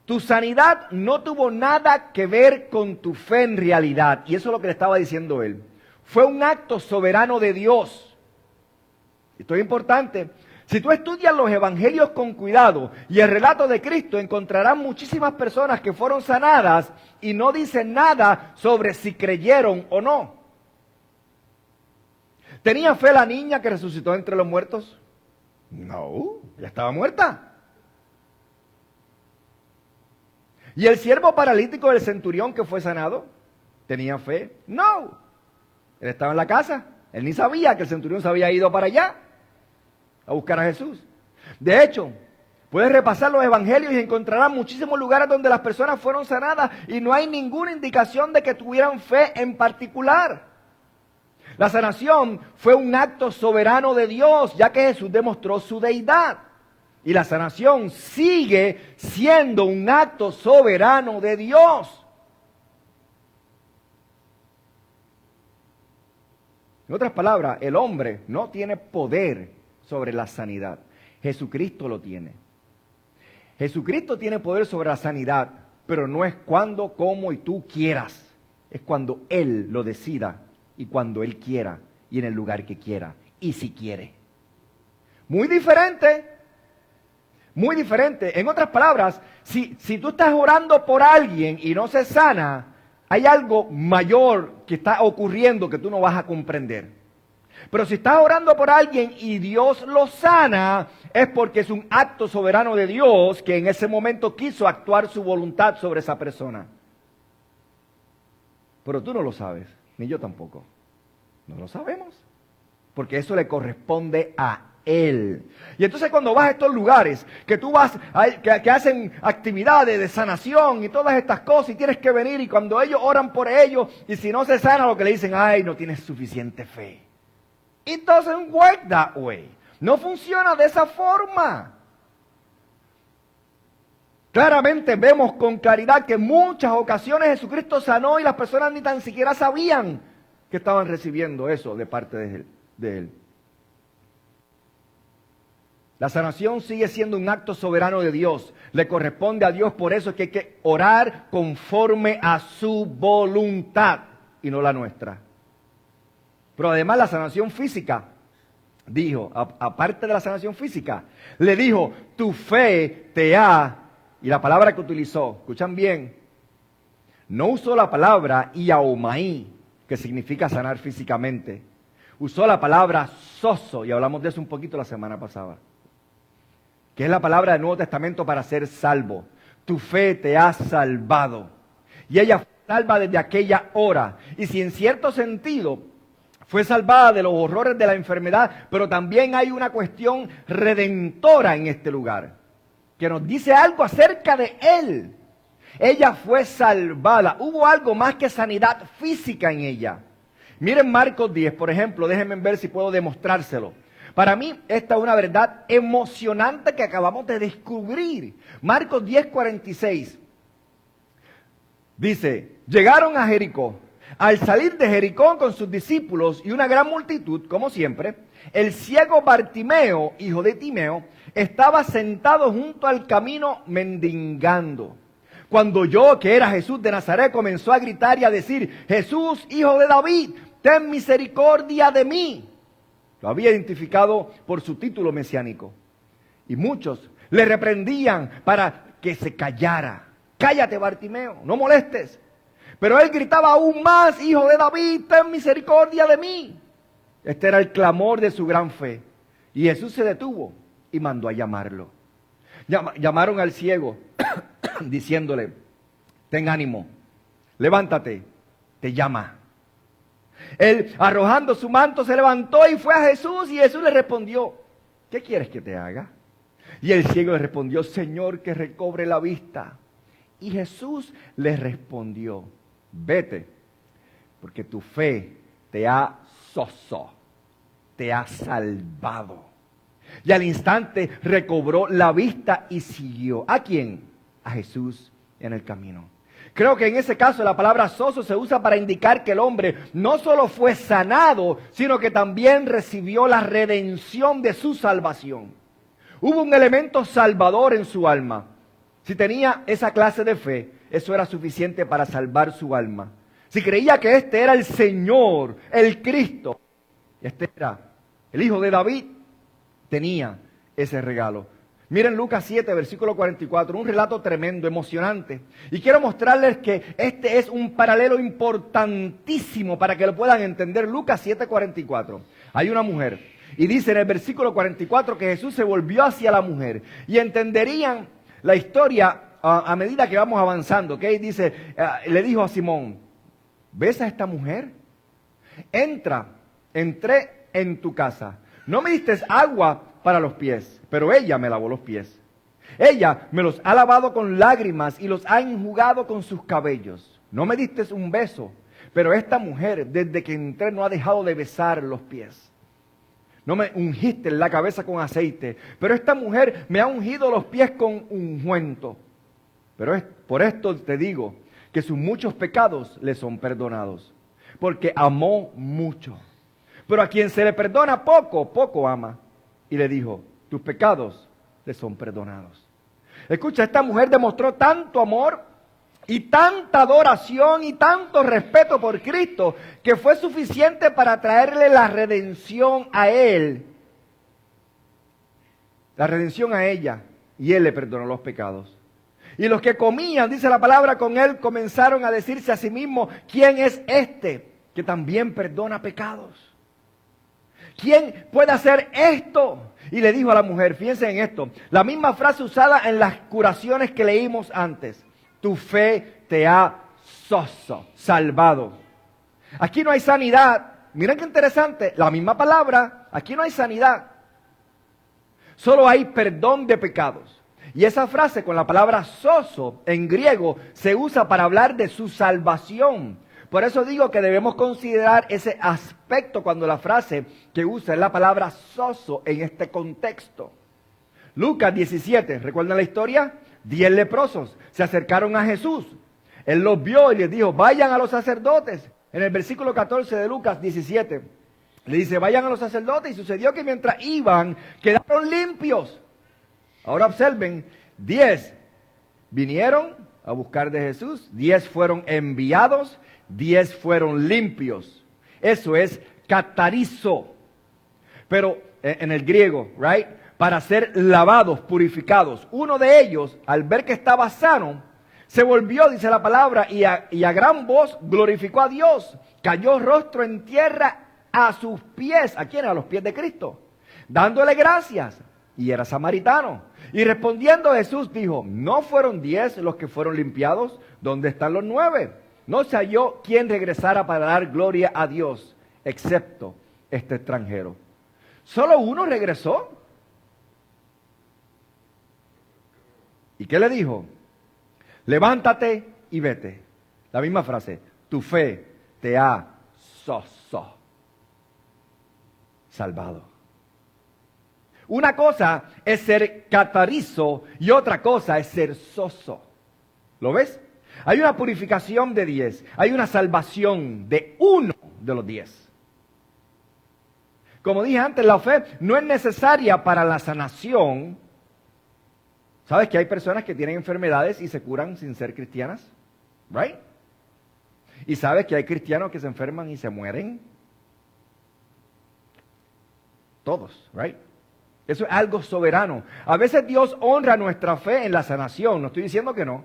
A: Tu sanidad no tuvo nada que ver con tu fe en realidad, y eso es lo que le estaba diciendo él. Fue un acto soberano de Dios. Esto es importante. Si tú estudias los evangelios con cuidado y el relato de Cristo, encontrarás muchísimas personas que fueron sanadas y no dicen nada sobre si creyeron o no. ¿Tenía fe la niña que resucitó entre los muertos? No, ella estaba muerta. ¿Y el siervo paralítico del centurión que fue sanado? ¿Tenía fe? No. Él estaba en la casa. Él ni sabía que el centurión se había ido para allá a buscar a Jesús. De hecho, puedes repasar los evangelios y encontrarás muchísimos lugares donde las personas fueron sanadas y no hay ninguna indicación de que tuvieran fe en particular. La sanación fue un acto soberano de Dios, ya que Jesús demostró su deidad. Y la sanación sigue siendo un acto soberano de Dios. En otras palabras, el hombre no tiene poder sobre la sanidad. Jesucristo lo tiene. Jesucristo tiene poder sobre la sanidad, pero no es cuando, cómo y tú quieras. Es cuando Él lo decida y cuando Él quiera y en el lugar que quiera y si quiere. Muy diferente. Muy diferente. En otras palabras, si tú estás orando por alguien y no se sana, hay algo mayor que está ocurriendo que tú no vas a comprender. Pero si estás orando por alguien y Dios lo sana, es porque es un acto soberano de Dios que en ese momento quiso actuar su voluntad sobre esa persona. Pero tú no lo sabes, ni yo tampoco. No lo sabemos, porque eso le corresponde a Él. Y entonces cuando vas a estos lugares, que tú vas, que hacen actividades de sanación y todas estas cosas, y tienes que venir, y cuando ellos oran por ellos, y si no se sana, lo que le dicen, ay, no tienes suficiente fe. It doesn't work that way. No funciona de esa forma. Claramente vemos con claridad que en muchas ocasiones Jesucristo sanó y las personas ni tan siquiera sabían que estaban recibiendo eso de parte de Él. La sanación sigue siendo un acto soberano de Dios. Le corresponde a Dios, por eso es que hay que orar conforme a su voluntad y no la nuestra. Pero además la sanación física, dijo, aparte de la sanación física, le dijo, tu fe te ha, y la palabra que utilizó, escuchan bien, no usó la palabra iaomaí, que significa sanar físicamente. Usó la palabra sozo, y hablamos de eso un poquito la semana pasada, que es la palabra del Nuevo Testamento para ser salvo. Tu fe te ha salvado. Y ella fue salva desde aquella hora. Y si en cierto sentido fue salvada de los horrores de la enfermedad, pero también hay una cuestión redentora en este lugar, que nos dice algo acerca de Él. Ella fue salvada. Hubo algo más que sanidad física en ella. Miren Marcos 10, por ejemplo, déjenme ver si puedo demostrárselo. Para mí, esta es una verdad emocionante que acabamos de descubrir. Marcos 10:46. Dice, llegaron a Jericó. Al salir de Jericó con sus discípulos y una gran multitud, como siempre, el ciego Bartimeo, hijo de Timeo, estaba sentado junto al camino mendigando. Cuando oyó que era Jesús de Nazaret, comenzó a gritar y a decir, Jesús, hijo de David, ten misericordia de mí. Lo había identificado por su título mesiánico. Y muchos le reprendían para que se callara. Cállate, Bartimeo, no molestes. Pero él gritaba aún más, hijo de David, ten misericordia de mí. Este era el clamor de su gran fe. Y Jesús se detuvo y mandó a llamarlo. Llamaron al ciego diciéndole, ten ánimo, levántate, te llama. Él, arrojando su manto, se levantó y fue a Jesús, y Jesús le respondió, ¿qué quieres que te haga? Y el ciego le respondió, Señor, que recobre la vista. Y Jesús le respondió, vete, porque tu fe te ha salvado. Y al instante recobró la vista y siguió. ¿A quién? A Jesús en el camino. Creo que en ese caso la palabra sozo se usa para indicar que el hombre no solo fue sanado, sino que también recibió la redención de su salvación. Hubo un elemento salvador en su alma. Si tenía esa clase de fe, eso era suficiente para salvar su alma. Si creía que este era el Señor, el Cristo, este era el Hijo de David, tenía ese regalo. Miren Lucas 7, versículo 44, un relato tremendo, emocionante. Y quiero mostrarles que este es un paralelo importantísimo para que lo puedan entender. Lucas 7, 44. Hay una mujer. Y dice en el versículo 44 que Jesús se volvió hacia la mujer. Y entenderían la historia a medida que vamos avanzando. ¿Okay? Dice, le dijo a Simón, ¿ves a esta mujer? Entré en tu casa. No me diste agua para los pies, pero ella me lavó los pies. Ella me los ha lavado con lágrimas y los ha enjugado con sus cabellos. No me diste un beso, pero esta mujer desde que entré no ha dejado de besar los pies. No me ungiste la cabeza con aceite, pero esta mujer me ha ungido los pies con ungüento. Pero por esto te digo que sus muchos pecados le son perdonados, porque amó mucho. Pero a quien se le perdona poco, poco ama. Y le dijo, tus pecados le son perdonados. Escucha, esta mujer demostró tanto amor y tanta adoración y tanto respeto por Cristo que fue suficiente para traerle la redención a él. La redención a ella. Y él le perdonó los pecados. Y los que comían, dice la palabra, con él comenzaron a decirse a sí mismos, ¿quién es este que también perdona pecados? ¿Quién puede hacer esto? Y le dijo a la mujer, fíjense en esto, la misma frase usada en las curaciones que leímos antes. Tu fe te ha salvado. Aquí no hay sanidad. Miren qué interesante, la misma palabra, aquí no hay sanidad. Solo hay perdón de pecados. Y esa frase con la palabra sozo en griego se usa para hablar de su salvación. Por eso digo que debemos considerar ese aspecto cuando la frase que usa es la palabra sozo en este contexto. Lucas 17, ¿recuerdan la historia? 10 leprosos se acercaron a Jesús. Él los vio y les dijo, vayan a los sacerdotes. En el versículo 14 de Lucas 17, le dice, vayan a los sacerdotes. Y sucedió que mientras iban, quedaron limpios. Ahora observen, 10 vinieron a buscar de Jesús, 10 fueron enviados, 10 fueron limpios. Eso es catarizo. Pero en el griego, right? Para ser lavados, purificados. Uno de ellos, al ver que estaba sano, se volvió, dice la palabra, y a gran voz glorificó a Dios. Cayó rostro en tierra a sus pies. ¿A quién? A los pies de Cristo. Dándole gracias. Y era samaritano. Y respondiendo Jesús dijo, ¿no fueron 10 los que fueron limpiados? ¿Dónde están los 9? No se halló quien regresara para dar gloria a Dios, excepto este extranjero. ¿Solo uno regresó? ¿Y qué le dijo? Levántate y vete. La misma frase, tu fe te ha salvado. Una cosa es ser catarizo y otra cosa es ser soso. ¿Lo ves? Hay una purificación de 10. Hay una salvación de uno de los 10. Como dije antes, la fe no es necesaria para la sanación. ¿Sabes que hay personas que tienen enfermedades y se curan sin ser cristianas? ¿Right? ¿Y sabes que hay cristianos que se enferman y se mueren? Todos, ¿right? Eso es algo soberano. A veces Dios honra nuestra fe en la sanación, no estoy diciendo que no,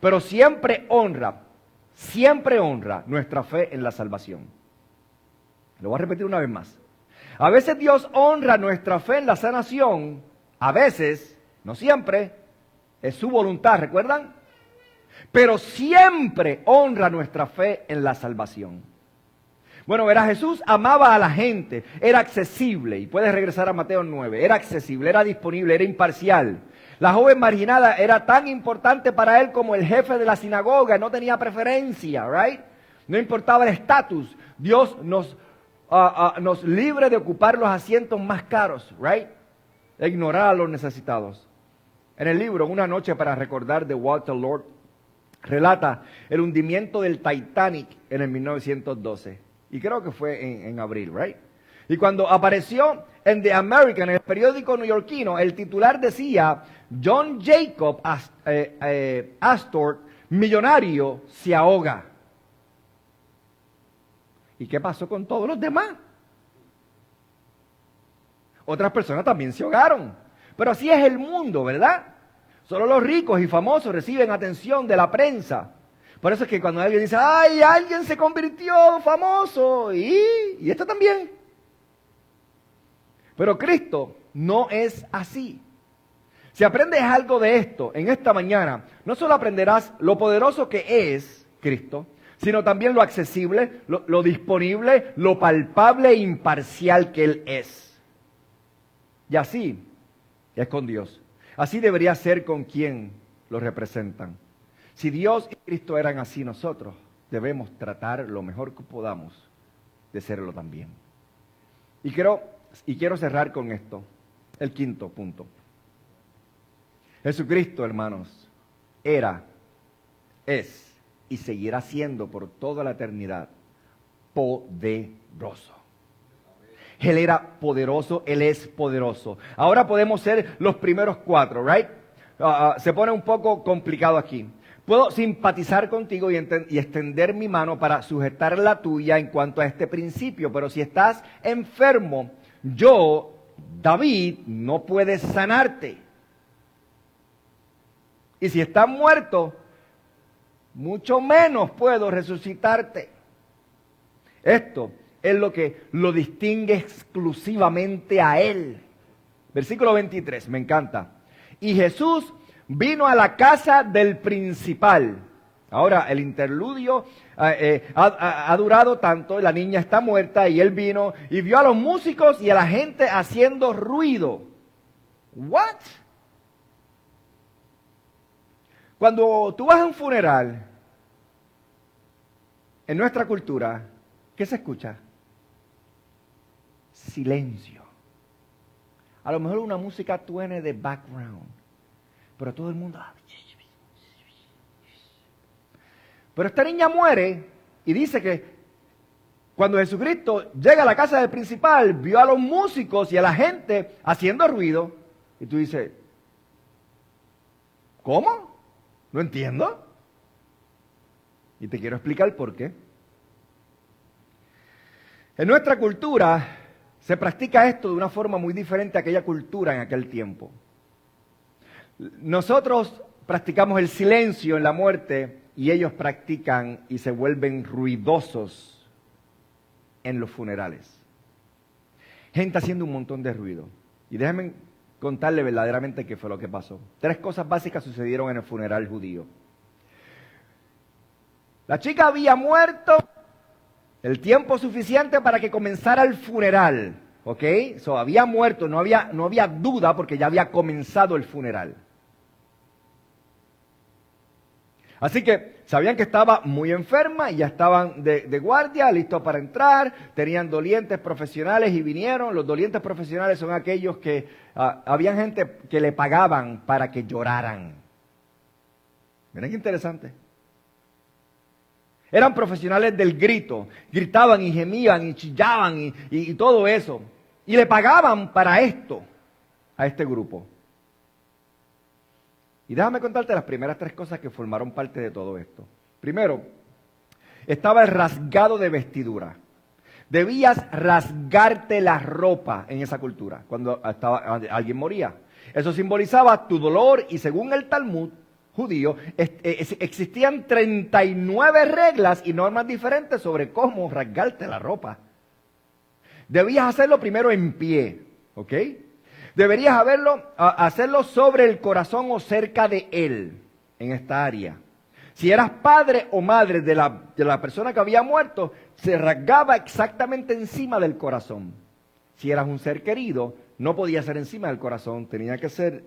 A: pero siempre honra nuestra fe en la salvación. Lo voy a repetir una vez más. A veces Dios honra nuestra fe en la sanación, a veces, no siempre, es su voluntad, ¿recuerdan? Pero siempre honra nuestra fe en la salvación. Bueno, verá, Jesús amaba a la gente, era accesible, y puedes regresar a Mateo 9, era accesible, era disponible, era imparcial. La joven marginada era tan importante para él como el jefe de la sinagoga, no tenía preferencia, right? No importaba el estatus, Dios nos libre de ocupar los asientos más caros, right? E ignorar a los necesitados. En el libro Una noche para recordar de Walter Lord, relata el hundimiento del Titanic en el 1912. Y creo que fue en abril, right? Y cuando apareció en The American, en el periódico neoyorquino, el titular decía, John Jacob Astor, millonario, se ahoga. ¿Y qué pasó con todos los demás? Otras personas también se ahogaron. Pero así es el mundo, ¿verdad? Solo los ricos y famosos reciben atención de la prensa. Por eso es que cuando alguien dice, ¡ay, alguien se convirtió famoso! Y esto también. Pero Cristo no es así. Si aprendes algo de esto en esta mañana, no solo aprenderás lo poderoso que es Cristo, sino también lo accesible, lo disponible, lo palpable e imparcial que Él es. Y así es con Dios. Así debería ser con quien lo representan. Si Dios y Cristo eran así, nosotros debemos tratar lo mejor que podamos de serlo también. Y quiero cerrar con esto, el quinto punto. Jesucristo, hermanos, era, es y seguirá siendo por toda la eternidad poderoso. Él era poderoso, Él es poderoso. Ahora podemos ser los primeros 4, ¿right? Se pone un poco complicado aquí. Puedo simpatizar contigo y extender mi mano para sujetar la tuya en cuanto a este principio, pero si estás enfermo, yo, David, no puede sanarte. Y si estás muerto, mucho menos puedo resucitarte. Esto es lo que lo distingue exclusivamente a Él. Versículo 23, me encanta. Y Jesús vino a la casa del principal. Ahora, el interludio ha durado tanto, la niña está muerta y él vino y vio a los músicos y a la gente haciendo ruido. ¿What? Cuando tú vas a un funeral, en nuestra cultura, ¿qué se escucha? Silencio. A lo mejor una música tuene de background, pero todo el mundo... Pero esta niña muere y dice que cuando Jesucristo llega a la casa del principal, vio a los músicos y a la gente haciendo ruido. Y tú dices, ¿cómo? No entiendo. Y te quiero explicar por qué. En nuestra cultura se practica esto de una forma muy diferente a aquella cultura en aquel tiempo. Nosotros practicamos el silencio en la muerte y ellos practican y se vuelven ruidosos en los funerales. Gente haciendo un montón de ruido. Y déjenme contarle verdaderamente qué fue lo que pasó. 3 cosas básicas sucedieron en el funeral judío. La chica había muerto el tiempo suficiente para que comenzara el funeral, ¿ok? Había muerto, no había duda porque ya había comenzado el funeral. Así que sabían que estaba muy enferma y ya estaban de guardia, listos para entrar, tenían dolientes profesionales y vinieron. Los dolientes profesionales son aquellos que había gente que le pagaban para que lloraran. Miren qué interesante. Eran profesionales del grito, gritaban y gemían y chillaban y todo eso. Y le pagaban para esto, a este grupo. Y déjame contarte las primeras 3 cosas que formaron parte de todo esto. Primero, estaba el rasgado de vestidura. Debías rasgarte la ropa en esa cultura cuando alguien moría. Eso simbolizaba tu dolor y según el Talmud judío, existían 39 reglas y normas diferentes sobre cómo rasgarte la ropa. Debías hacerlo primero en pie, ¿ok? Deberías hacerlo sobre el corazón o cerca de él, en esta área. Si eras padre o madre de la persona que había muerto, se rasgaba exactamente encima del corazón. Si eras un ser querido, no podía ser encima del corazón, tenía que ser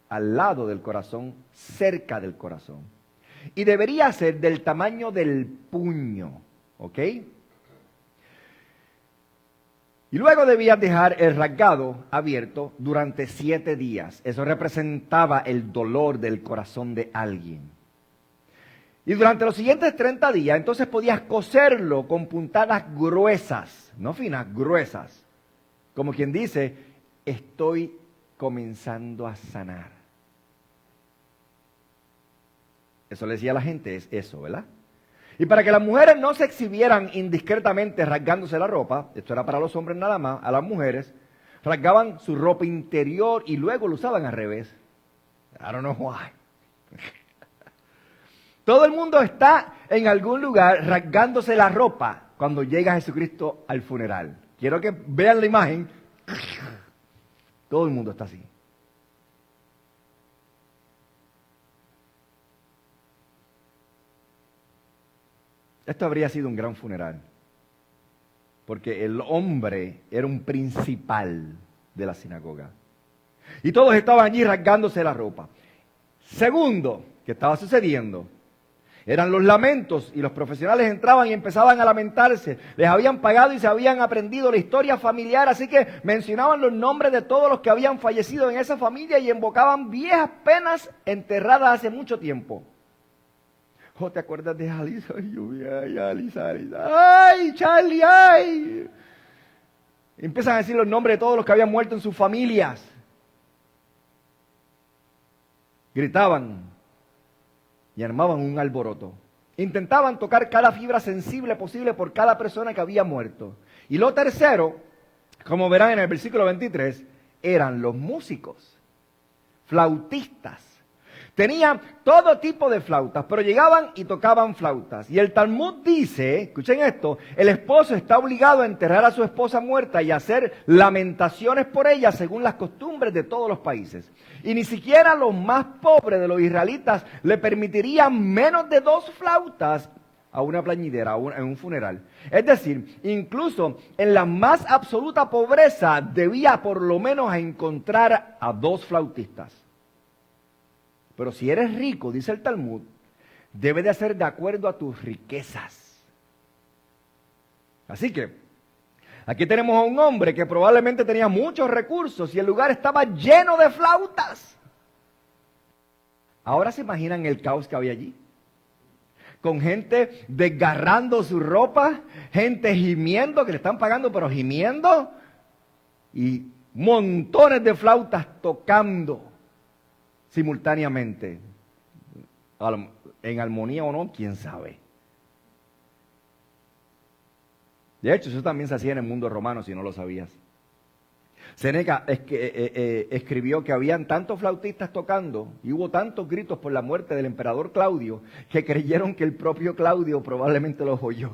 A: al lado del corazón, cerca del corazón. Y debería ser del tamaño del puño, ¿ok? Y luego debías dejar el rasgado abierto durante 7 días. Eso representaba el dolor del corazón de alguien. Y durante los siguientes 30 días, entonces podías coserlo con puntadas gruesas, no finas, gruesas. Como quien dice, estoy comenzando a sanar. Eso le decía a la gente, es eso, ¿verdad? Y para que las mujeres no se exhibieran indiscretamente rasgándose la ropa, esto era para los hombres nada más, a las mujeres, rasgaban su ropa interior y luego lo usaban al revés. I don't know why. Todo el mundo está en algún lugar rasgándose la ropa cuando llega Jesucristo al funeral. Quiero que vean la imagen. Todo el mundo está así. Esto habría sido un gran funeral, porque el hombre era un principal de la sinagoga. Y todos estaban allí rasgándose la ropa. Segundo, ¿qué estaba sucediendo? Eran los lamentos y los profesionales entraban y empezaban a lamentarse. Les habían pagado y se habían aprendido la historia familiar, así que mencionaban los nombres de todos los que habían fallecido en esa familia y invocaban viejas penas enterradas hace mucho tiempo. Oh, ¿te acuerdas de Alice? Ay, lluvia, ay, Alice, Alice. Ay, Charlie, ay. Empiezan a decir los nombres de todos los que habían muerto en sus familias. Gritaban y armaban un alboroto. Intentaban tocar cada fibra sensible posible por cada persona que había muerto. Y lo tercero, como verán en el versículo 23, eran los músicos, flautistas. Tenían todo tipo de flautas, pero llegaban y tocaban flautas. Y el Talmud dice, escuchen esto, el esposo está obligado a enterrar a su esposa muerta y hacer lamentaciones por ella según las costumbres de todos los países. Y ni siquiera los más pobres de los israelitas le permitirían menos de 2 flautas a una plañidera, en un funeral. Es decir, incluso en la más absoluta pobreza debía por lo menos encontrar a 2 flautistas. Pero si eres rico, dice el Talmud, debe de ser de acuerdo a tus riquezas. Así que aquí tenemos a un hombre que probablemente tenía muchos recursos y el lugar estaba lleno de flautas. Ahora se imaginan el caos que había allí. Con gente desgarrando su ropa, gente gimiendo, que le están pagando, pero gimiendo. Y montones de flautas tocando simultáneamente. En armonía o no, quién sabe. De hecho, eso también se hacía en el mundo romano, si no lo sabías. Séneca escribió que habían tantos flautistas tocando y hubo tantos gritos por la muerte del emperador Claudio que creyeron que el propio Claudio probablemente los oyó,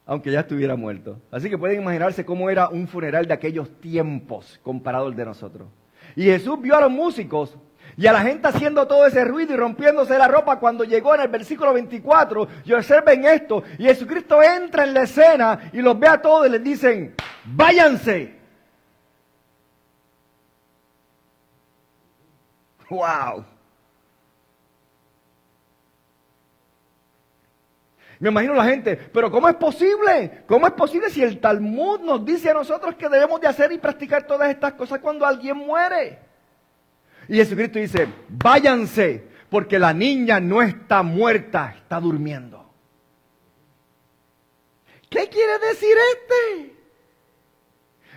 A: aunque ya estuviera muerto. Así que pueden imaginarse cómo era un funeral de aquellos tiempos comparado al de nosotros. Y Jesús vio a los músicos y a la gente haciendo todo ese ruido y rompiéndose la ropa cuando llegó en el versículo 24. Y observen esto. Y Jesucristo entra en la escena y los ve a todos y les dicen, ¡váyanse! ¡Wow! Me imagino la gente, pero ¿cómo es posible? ¿Cómo es posible si el Talmud nos dice a nosotros que debemos de hacer y practicar todas estas cosas cuando alguien muere? Y Jesucristo dice, váyanse, porque la niña no está muerta, está durmiendo. ¿Qué quiere decir este?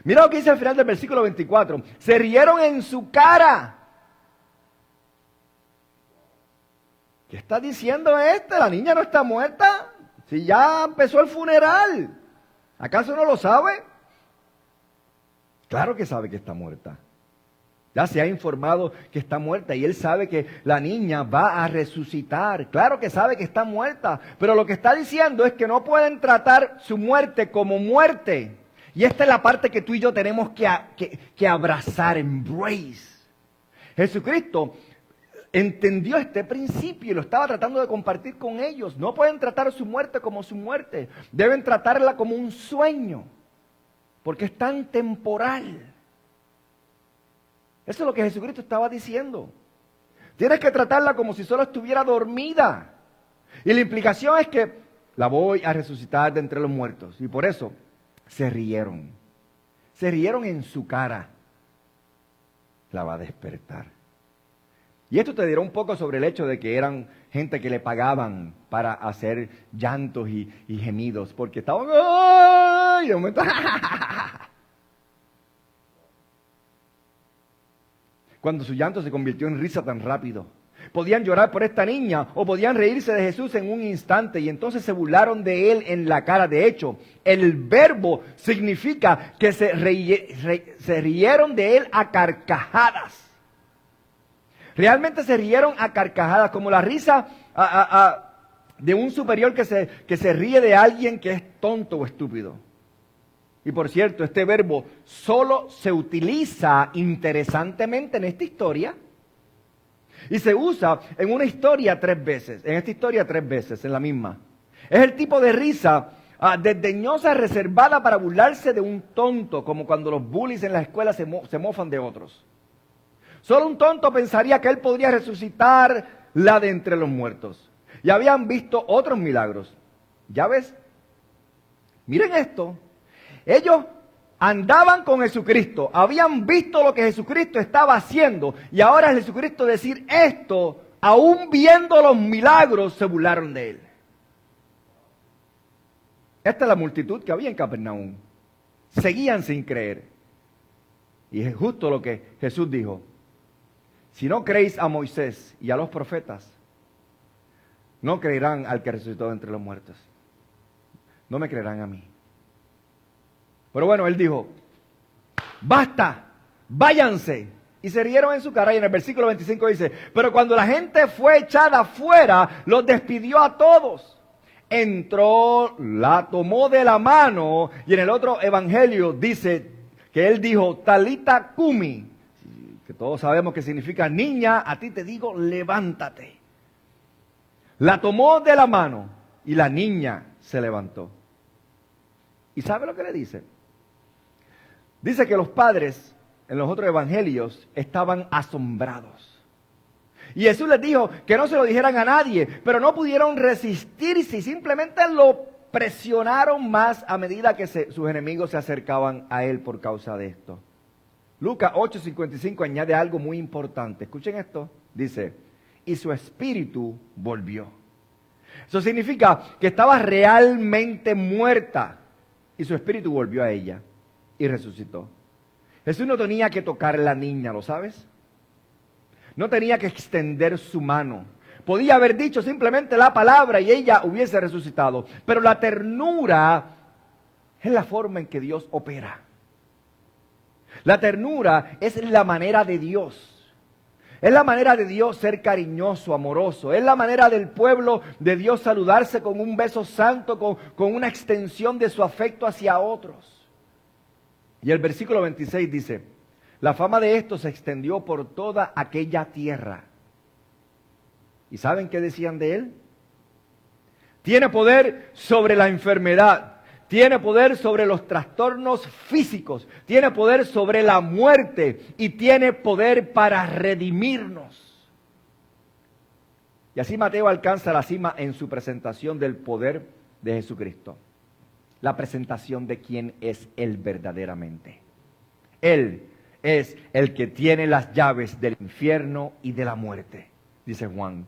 A: Mira lo que dice al final del versículo 24. Se rieron en su cara. ¿Qué está diciendo este? La niña no está muerta. Si ya empezó el funeral. ¿Acaso no lo sabe? Claro que sabe que está muerta. Ya se ha informado que está muerta y él sabe que la niña va a resucitar. Claro que sabe que está muerta, pero lo que está diciendo es que no pueden tratar su muerte como muerte. Y esta es la parte que tú y yo tenemos que abrazar, embrace. Jesucristo entendió este principio y lo estaba tratando de compartir con ellos. No pueden tratar su muerte como su muerte. Deben tratarla como un sueño, porque es tan temporal. Eso es lo que Jesucristo estaba diciendo. Tienes que tratarla como si solo estuviera dormida. Y la implicación es que la voy a resucitar de entre los muertos. Y por eso se rieron. Se rieron en su cara. La va a despertar. Y esto te dirá un poco sobre el hecho de que eran gente que le pagaban para hacer llantos y gemidos. Porque estaban... ¡ay! Y de momento... Cuando su llanto se convirtió en risa tan rápido. Podían llorar por esta niña o podían reírse de Jesús en un instante y entonces se burlaron de él en la cara. De hecho, el verbo significa que se rieron de él a carcajadas. Realmente se rieron a carcajadas, como la risa de un superior que se ríe de alguien que es tonto o estúpido. Y por cierto, este verbo solo se utiliza interesantemente en esta historia. Y se usa en una historia 3 veces. En esta historia 3 veces, en la misma. Es el tipo de risa desdeñosa, reservada para burlarse de un tonto, como cuando los bullies en la escuela se mofan de otros. Solo un tonto pensaría que él podría resucitar la de entre los muertos. Y habían visto otros milagros. ¿Ya ves? Miren esto. Ellos andaban con Jesucristo, habían visto lo que Jesucristo estaba haciendo y ahora Jesucristo decir esto, aún viendo los milagros, se burlaron de él. Esta es la multitud que había en Capernaum. Seguían sin creer. Y es justo lo que Jesús dijo. Si no creéis a Moisés y a los profetas, no creerán al que resucitó de entre los muertos. No me creerán a mí. Pero bueno, él dijo, basta, váyanse. Y se rieron en su cara y en el versículo 25 dice, pero cuando la gente fue echada afuera, los despidió a todos. Entró, la tomó de la mano y en el otro evangelio dice que él dijo, Talita Cumi, que todos sabemos que significa niña, a ti te digo, levántate. la tomó de la mano y la niña se levantó. ¿Y sabe lo que le dice? Dice que los padres en los otros evangelios estaban asombrados. Y Jesús les dijo que no se lo dijeran a nadie, pero no pudieron resistirse y simplemente lo presionaron más a medida que sus enemigos se acercaban a él por causa de esto. Lucas 8:55 añade algo muy importante. Escuchen esto. Dice, y su espíritu volvió. Eso significa que estaba realmente muerta y su espíritu volvió a ella y resucitó. Jesús no tenía que tocar a la niña, ¿lo sabes? No tenía que extender su mano. Podía haber dicho simplemente la palabra y ella hubiese resucitado. Pero la ternura es la forma en que Dios opera. La ternura es la manera de Dios. Es la manera de Dios ser cariñoso, amoroso. Es la manera del pueblo de Dios saludarse con un beso santo, con una extensión de su afecto hacia otros. Y el versículo 26 dice, la fama de esto se extendió por toda aquella tierra. ¿Y saben qué decían de él? Tiene poder sobre la enfermedad, tiene poder sobre los trastornos físicos, tiene poder sobre la muerte y tiene poder para redimirnos. Y así Mateo alcanza la cima en su presentación del poder de Jesucristo. La presentación de quién es Él verdaderamente. Él es el que tiene las llaves del infierno y de la muerte, dice Juan.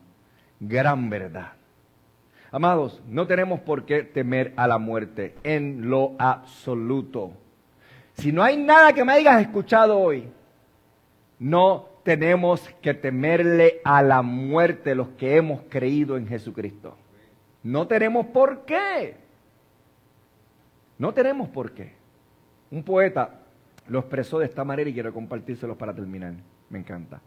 A: Gran verdad. Amados, no tenemos por qué temer a la muerte en lo absoluto. Si no hay nada que me hayas escuchado hoy, no tenemos que temerle a la muerte los que hemos creído en Jesucristo. No tenemos por qué. No tenemos por qué. Un poeta lo expresó de esta manera y quiero compartírselos para terminar. Me encanta.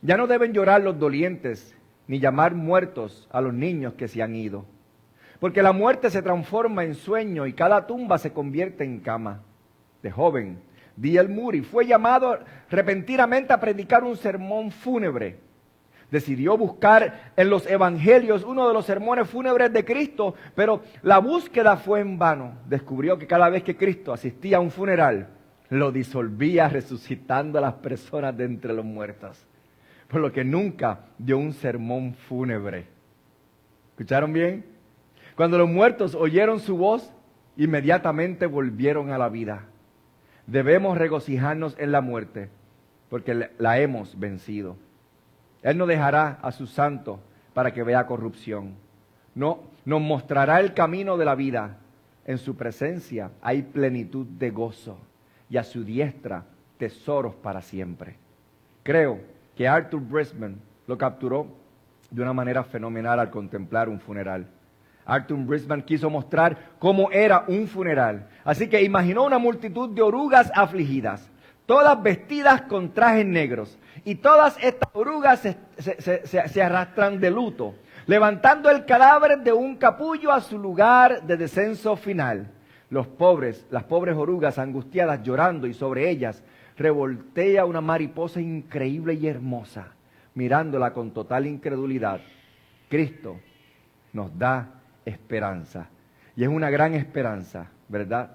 A: Ya no deben llorar los dolientes, ni llamar muertos a los niños que se han ido. Porque la muerte se transforma en sueño y cada tumba se convierte en cama. De joven, D.L. Moody fue llamado repentinamente a predicar un sermón fúnebre. Decidió buscar en los evangelios uno de los sermones fúnebres de Cristo, pero la búsqueda fue en vano. Descubrió que cada vez que Cristo asistía a un funeral, lo disolvía resucitando a las personas de entre los muertos. Por lo que nunca dio un sermón fúnebre. ¿Escucharon bien? Cuando los muertos oyeron su voz, inmediatamente volvieron a la vida. Debemos regocijarnos en la muerte, porque la hemos vencido. Él no dejará a su santo para que vea corrupción. No, nos mostrará el camino de la vida. En su presencia hay plenitud de gozo y a su diestra tesoros para siempre. Creo que Arthur Brisbane lo capturó de una manera fenomenal al contemplar un funeral. Arthur Brisbane quiso mostrar cómo era un funeral. Así que imaginó una multitud de orugas afligidas, todas vestidas con trajes negros. Y todas estas orugas se arrastran de luto, levantando el cadáver de un capullo a su lugar de descenso final. Las pobres orugas angustiadas llorando y sobre ellas revoltea una mariposa increíble y hermosa, mirándola con total incredulidad. Cristo nos da esperanza. Y es una gran esperanza, ¿verdad?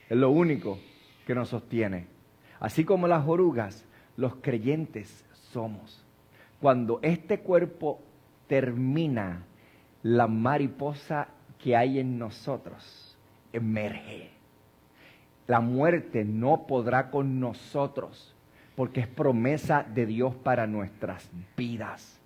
A: Es lo único que nos sostiene. Así como las orugas, los creyentes somos. Cuando este cuerpo termina, la mariposa que hay en nosotros emerge. La muerte no podrá con nosotros, porque es promesa de Dios para nuestras vidas.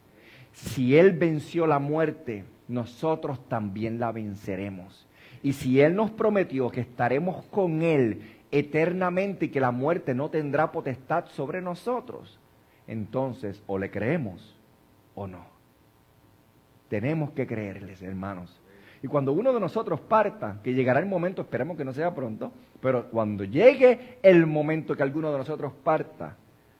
A: Si Él venció la muerte, nosotros también la venceremos. Y si Él nos prometió que estaremos con Él eternamente y que la muerte no tendrá potestad sobre nosotros, entonces o le creemos o no. Tenemos que creerles, hermanos. Y cuando uno de nosotros parta, que llegará el momento, esperemos que no sea pronto, pero cuando llegue el momento que alguno de nosotros parta,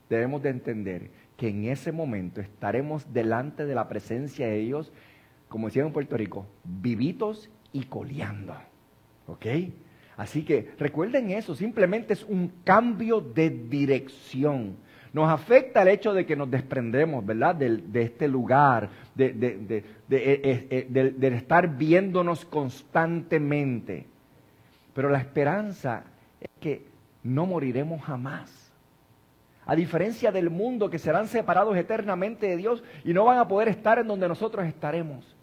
A: debemos de entender que en ese momento estaremos delante de la presencia de Dios, como decían en Puerto Rico, vivitos y coleando. ¿Ok? Así que recuerden eso, simplemente es un cambio de dirección. Nos afecta el hecho de que nos desprendemos, ¿verdad? De este lugar, de estar viéndonos constantemente. Pero la esperanza es que no moriremos jamás. A diferencia del mundo, que serán separados eternamente de Dios y no van a poder estar en donde nosotros estaremos.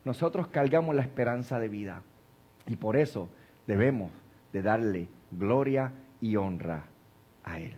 A: Nosotros cargamos la esperanza de vida. Y por eso debemos de darle gloria y honra a Él.